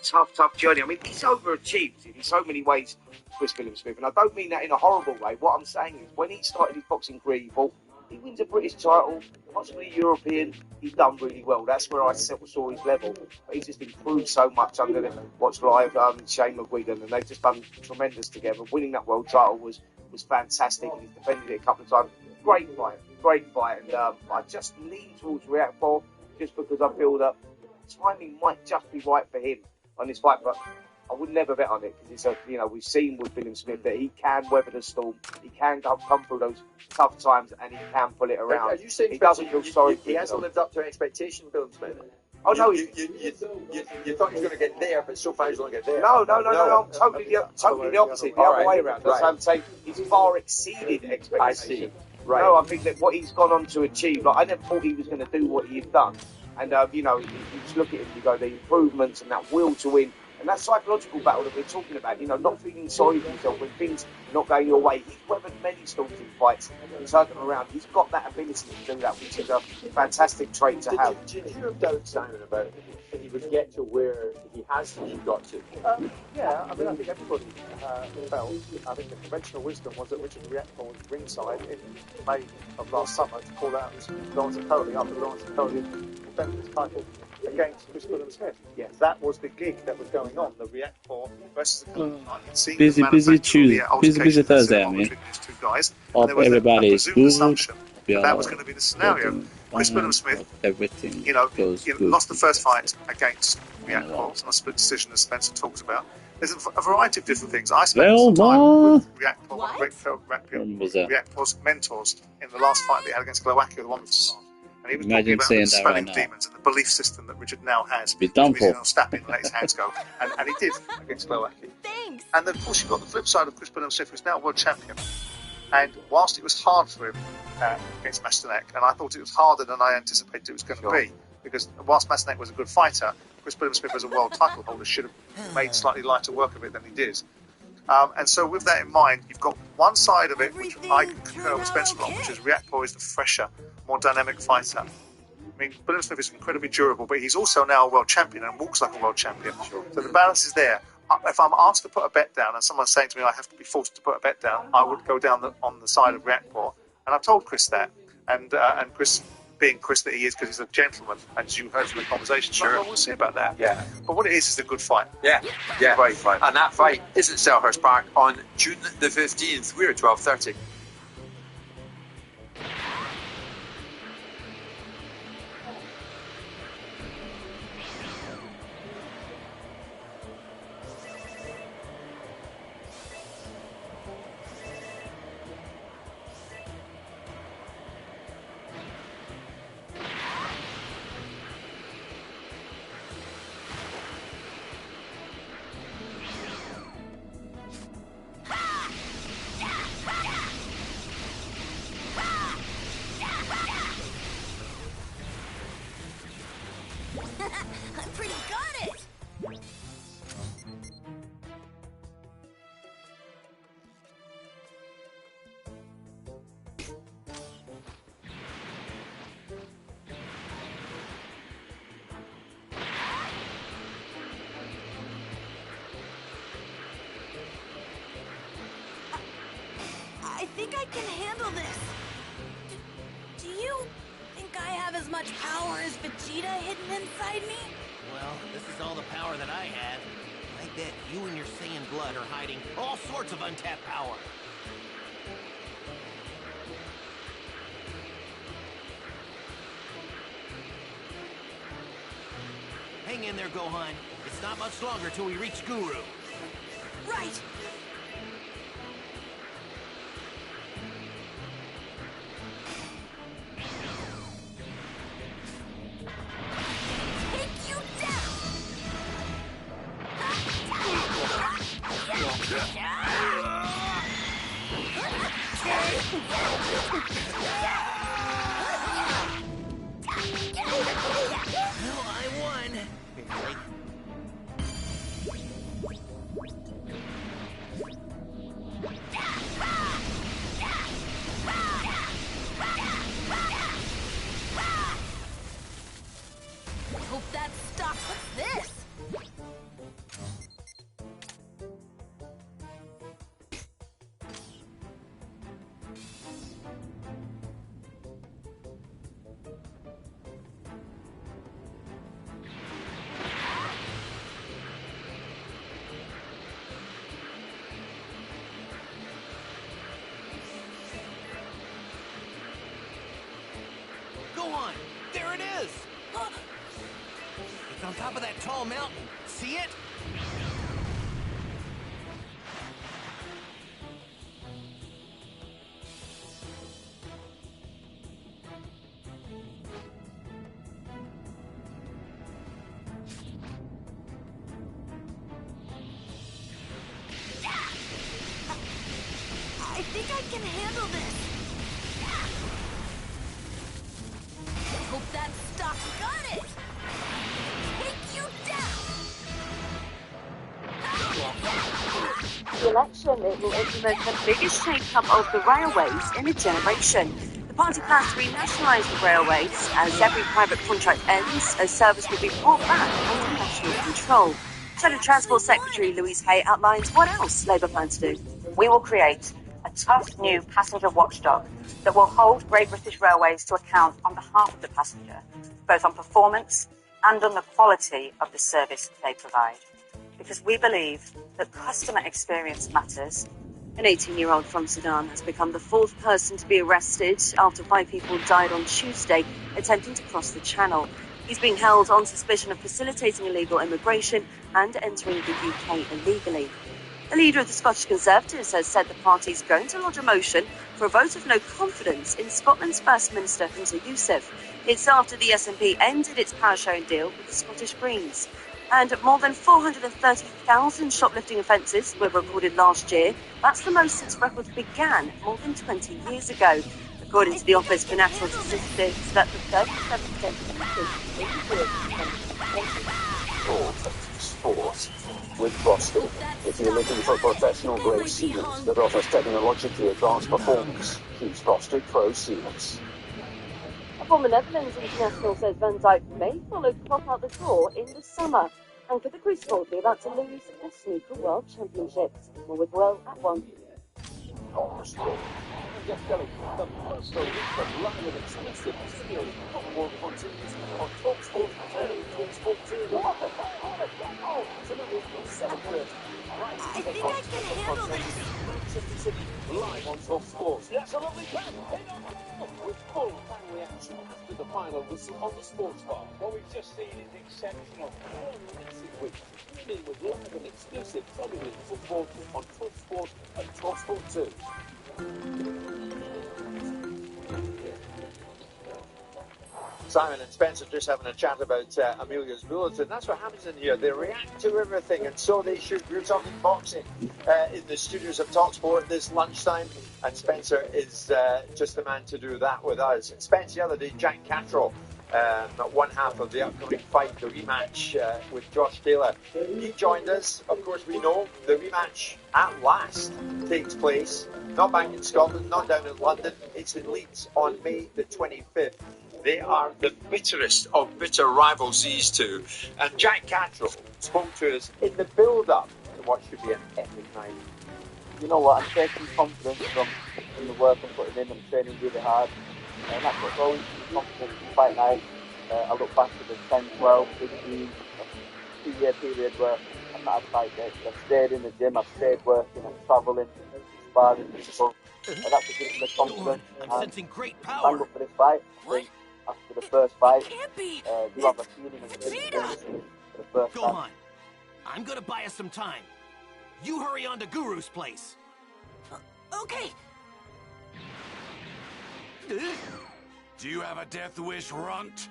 tough journey. I mean, he's overachieved in so many ways, Chris Willem Smith. And I don't mean that in a horrible way. What I'm saying is, when he started his boxing career, he thought, he wins a British title, possibly European, he's done really well. That's where I saw his level. But he's just improved so much under what's like Shane McGuigan, and they've just done tremendous together. Winning that world title was fantastic, and he's defended it a couple of times. Great fight. And I just lean towards React 4 just because I feel that timing might just be right for him on this fight, but I would never bet on it because it's a, you know, we've seen with William Smith that he can weather the storm, he can come through those tough times, and he can pull it around. Are you saying he doesn't feel sorry for he hasn't himself. lived up to expectation, William Smith? Oh no, you thought he was going to get there, but so far he's only get there. No, totally the opposite, the other way around. That's what I'm saying. He's far exceeded expectations. I see. Right. No, I think that what he's gone on to achieve, like I never thought he was going to do what he's done. And you know, you just look at him, you go, the improvements and that will to win. And that psychological battle that we're talking about, you know, not feeling sorry for yourself when things are not going your way. He's weathered many storms in fights and turned them around. He's got that ability to do that, which is a fantastic trait to have. Did you have doubts, Simon, about if he would get to where he has got to? Yeah, I mean, I think everybody felt, I think the conventional wisdom was that Richard Riekko was ringside in May of last summer to call out Lawrence Coley after Lawrence Coley defended his title against Chris Smith. Yes. That was the gig that was going on, the Riekko versus the Busy Thursday, I mean. two guys. Hope everybody is good. That was going to be the scenario. Chris Smith, everything goes good. Lost the first fight against Riekko on a split decision, as Spencer talks about. There's a variety of different things. I spent some time with Riekko's mentors in the last fight they had against Glowacki, the one before. And he was talking about the spelling demons and the belief system that Richard now has. Be done for. Step in and let his hands go. And he did against Glowacki. Thanks. And then, of course, you've got the flip side of Chris Smith, who's now world champion. And whilst it was hard for him against Masterneck, and I thought it was harder than I anticipated it was going to be, because whilst Masterneck was a good fighter, Chris Smith as a world title holder should have made slightly lighter work of it than he did. And so with that in mind, you've got one side of it, which I can concur with Spencer on, which is Riekko is the fresher, more dynamic fighter. I mean, William Smith is incredibly durable, but he's also now a world champion and walks like a world champion. So the balance is there. If I'm asked to put a bet down and someone's saying to me I have to be forced to put a bet down, I would go down on the side of Riekko. And I've told Chris that. And Chris, being Chris that he is, because he's a gentleman, as you heard from the conversation, well, we'll see about that. Yeah. But what it is a good fight. Yeah. Great fight. And that fight is at Selhurst Park on June the 15th. We're at 12:30. I'm pretty good at it. I think I can handle this. Do you think I have as much power as Vegeta hidden inside me? Well, this is all the power that I have. I bet you and your Saiyan blood are hiding all sorts of untapped power. Hang in there, Gohan. It's not much longer till we reach Guru. Right. Well, I won. Hope that stops. What's this? of that tall mountain. See it? I think I can handle this. Hope that stock got it. Take you down. The election, it will implement the biggest shake-up of the railways in a generation. The party plans to renationalise the railways. As every private contract ends, a service will be brought back under national control. Shadow Transport Secretary Louise Hay outlines what else Labour plans to do. We will create a tough new passenger watchdog that will hold Great British Railways to account on behalf of the passenger, both on performance and on the quality of the service they provide. Because we believe that customer experience matters. An 18-year-old from Sudan has become the fourth person to be arrested after 5 people died on Tuesday attempting to cross the Channel. He's being held on suspicion of facilitating illegal immigration and entering the UK illegally. The leader of the Scottish Conservatives has said the party is going to lodge a motion for a vote of no confidence in Scotland's First Minister Hunter Youssef. It's after the SNP ended its power-sharing deal with the Scottish Greens. And more than 430,000 shoplifting offences were recorded last year. That's the most since records began more than 20 years ago. According to the Office for National Statistics, that the 37% Sport with Boston. If you're looking for professional grade seals that offers technologically advanced performance, choose Boston Pro Seals. A former Netherlands international says Van Dijk may follow Klopp out the door in the summer. And could the Crucible be about to lose the Snooker World Championships? More with Will at 1. Jeff Kelly, the personal weekend live with exclusive studio football continues on TalkSport and TalkSport 2. Oh, tonight from 7:30. Right, I think I can handle this. Manchester City live on TalkSport. You absolutely can. With full fan reaction after the final whistle on the sports bar. What we've just seen is exceptional. What a massive week. Tune in with live and exclusive television football on TalkSport and TalkSport 2. Simon and Spencer just having a chat about Amelia's bulletin. That's what happens in here. They react to everything, and so they should. We're talking boxing in the studios of TalkSport this lunchtime, and Spencer is just the man to do that with us. Spencer, the other day, Jack Catterall, one half of the upcoming fight, the rematch with Josh Taylor. He joined us. Of course, we know the rematch at last takes place, not back in Scotland, not down in London. It's in Leeds on May the 25th. They are the bitterest of bitter rivals, these two. And Jack Catterall spoke to us in the build-up to what should be an epic night. You know what, I'm taking confidence from the work I'm putting in. I'm training really hard. And that's what's always been confidence in fight night. I look back to the 10, 12, 15, 2-year period where I've not had fight days. I've stayed in the gym, I've stayed working, I'm travelling, sparring people. And that's what gives me the confidence. I'm sensing great power. I'm up for this fight. After the first fight, you have a feeling of Vegeta! For the first Go time. on. I'm gonna buy us some time. You hurry on to Guru's place. Okay. Do you have a death wish, runt?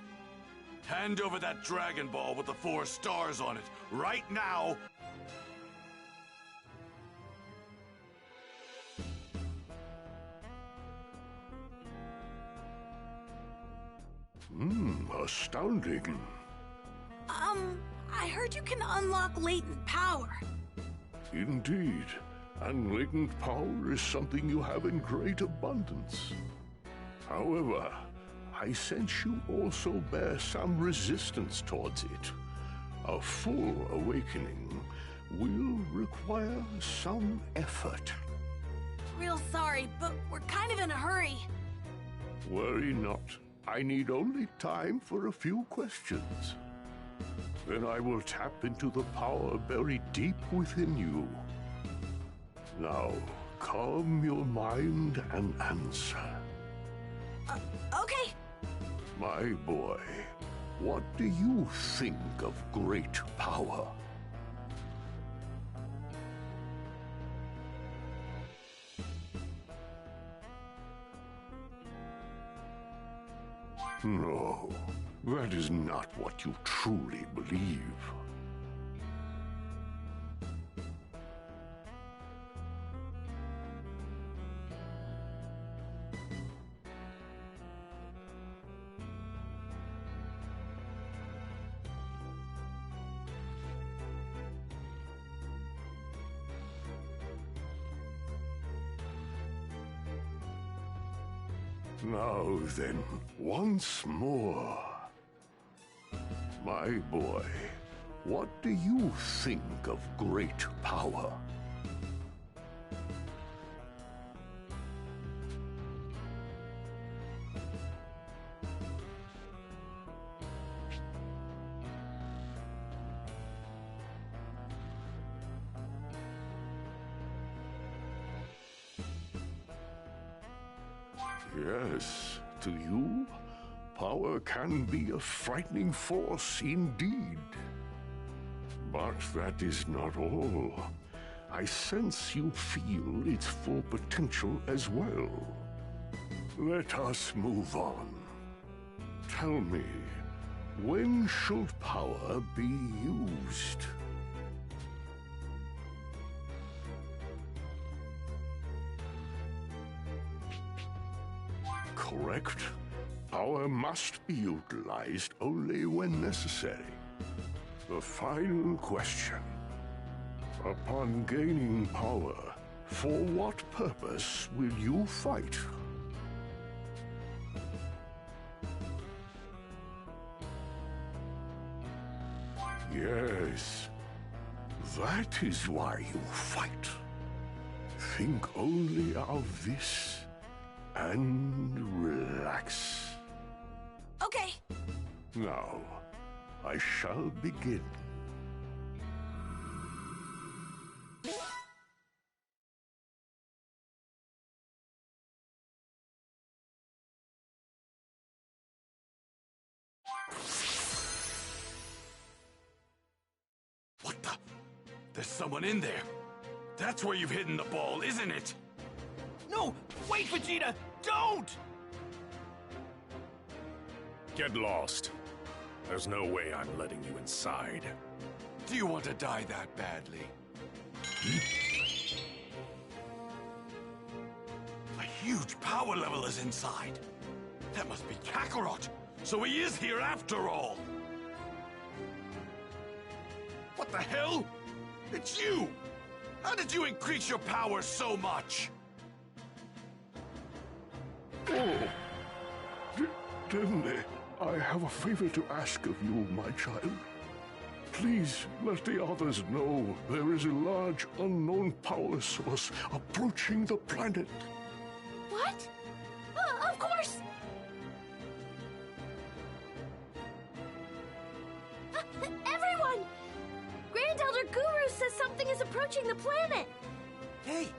Hand over that Dragon Ball with the 4 stars on it, right now! Astounding. I heard you can unlock latent power. Indeed. And latent power is something you have in great abundance. However, I sense you also bear some resistance towards it. A full awakening will require some effort. Real sorry, but we're kind of in a hurry. Worry not. I need only time for a few questions. Then I will tap into the power buried deep within you. Now, calm your mind and answer. Okay. My boy, what do you think of great power? No, that is not what you truly believe. Now then, once more. My boy, what do you think of great power? Yes, to you, power can be a frightening force indeed. But that is not all. I sense you feel its full potential as well. Let us move on. Tell me, when should power be used? Correct. Power must be utilized only when necessary. The final question. Upon gaining power, for what purpose will you fight? Yes, that is why you fight. Think only of this and relax. Okay. Now, I shall begin. What the? There's someone in there. That's where you've hidden the ball, isn't it? No! Wait, Vegeta! Don't! Get lost. There's no way I'm letting you inside. Do you want to die that badly? A huge power level is inside. That must be Kakarot. So he is here after all. What the hell? It's you! How did you increase your power so much? Oh, Dende, I have a favor to ask of you, my child. Please let the others know there is a large unknown power source approaching the planet. What? Of course! Everyone! Grand Elder Guru says something is approaching the planet! Hey,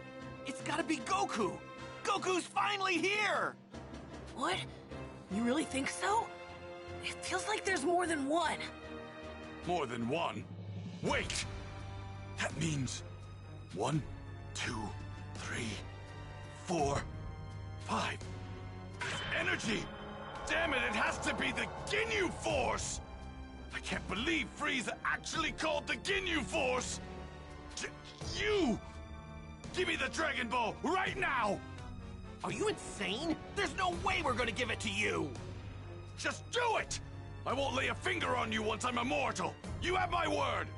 it's gotta be Goku! Goku's finally here! What? You really think so? It feels like there's more than one. More than one? Wait! That means 1, 2, 3, 4, 5. It's energy! Damn it, it has to be the Ginyu Force! I can't believe Frieza actually called the Ginyu Force! You! Give me the Dragon Ball right now! Are you insane? There's no way we're gonna give it to you! Just do it! I won't lay a finger on you once I'm immortal! You have my word!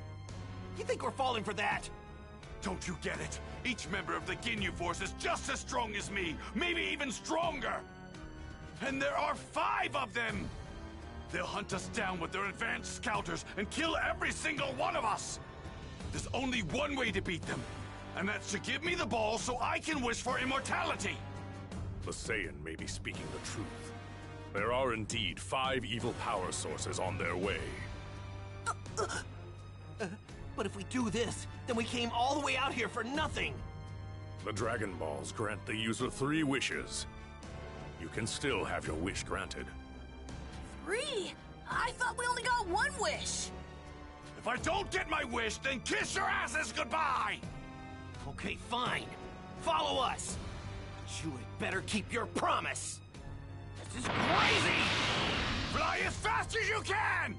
You think we're falling for that? Don't you get it? Each member of the Ginyu Force is just as strong as me, maybe even stronger! And there are 5 of them! They'll hunt us down with their advanced scouters and kill every single one of us! There's only one way to beat them, and that's to give me the ball so I can wish for immortality! The Saiyan may be speaking the truth. There are indeed 5 evil power sources on their way. But if we do this, then we came all the way out here for nothing! The Dragon Balls grant the user 3 wishes. You can still have your wish granted. 3? I thought we only got one wish. If I don't get my wish, then kiss your asses goodbye! Okay, fine. Follow us. But you had better keep your promise. This is crazy! Fly as fast as you can!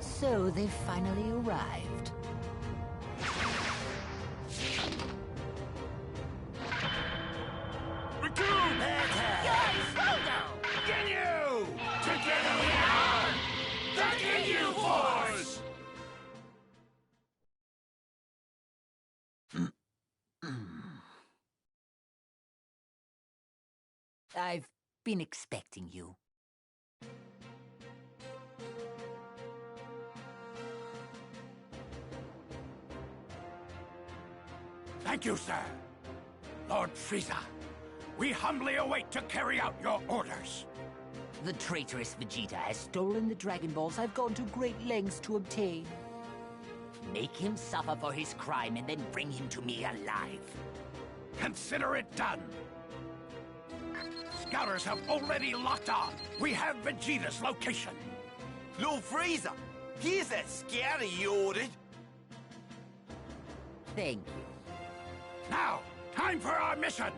So they've finally arrived. Recoome! Guys, slow down! Ginyu! Together we are the Ginyu Force! I've been expecting you. Thank you, sir. Lord Frieza, we humbly await to carry out your orders. The traitorous Vegeta has stolen the Dragon Balls I've gone to great lengths to obtain. Make him suffer for his crime and then bring him to me alive. Consider it done. Scouters have already locked on. We have Vegeta's location. Lord Frieza, here's that scouter you ordered. Thank you. Now, time for our mission.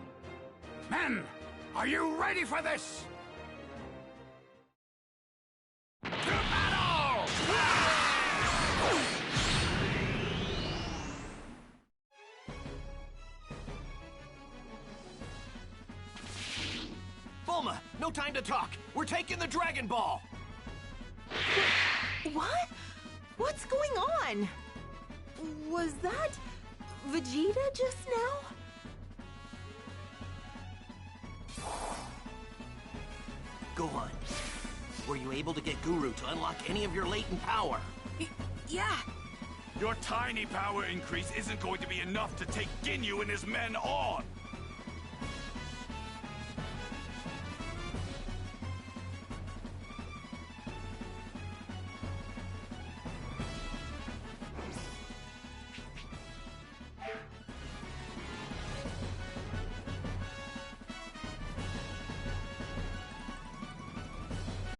Men, are you ready for this? To battle! Bulma, no time to talk. We're taking the Dragon Ball. What? What's going on? Was that Vegeta just now? Go on. Were you able to get Guru to unlock any of your latent power? Yeah. Your tiny power increase isn't going to be enough to take Ginyu and his men on.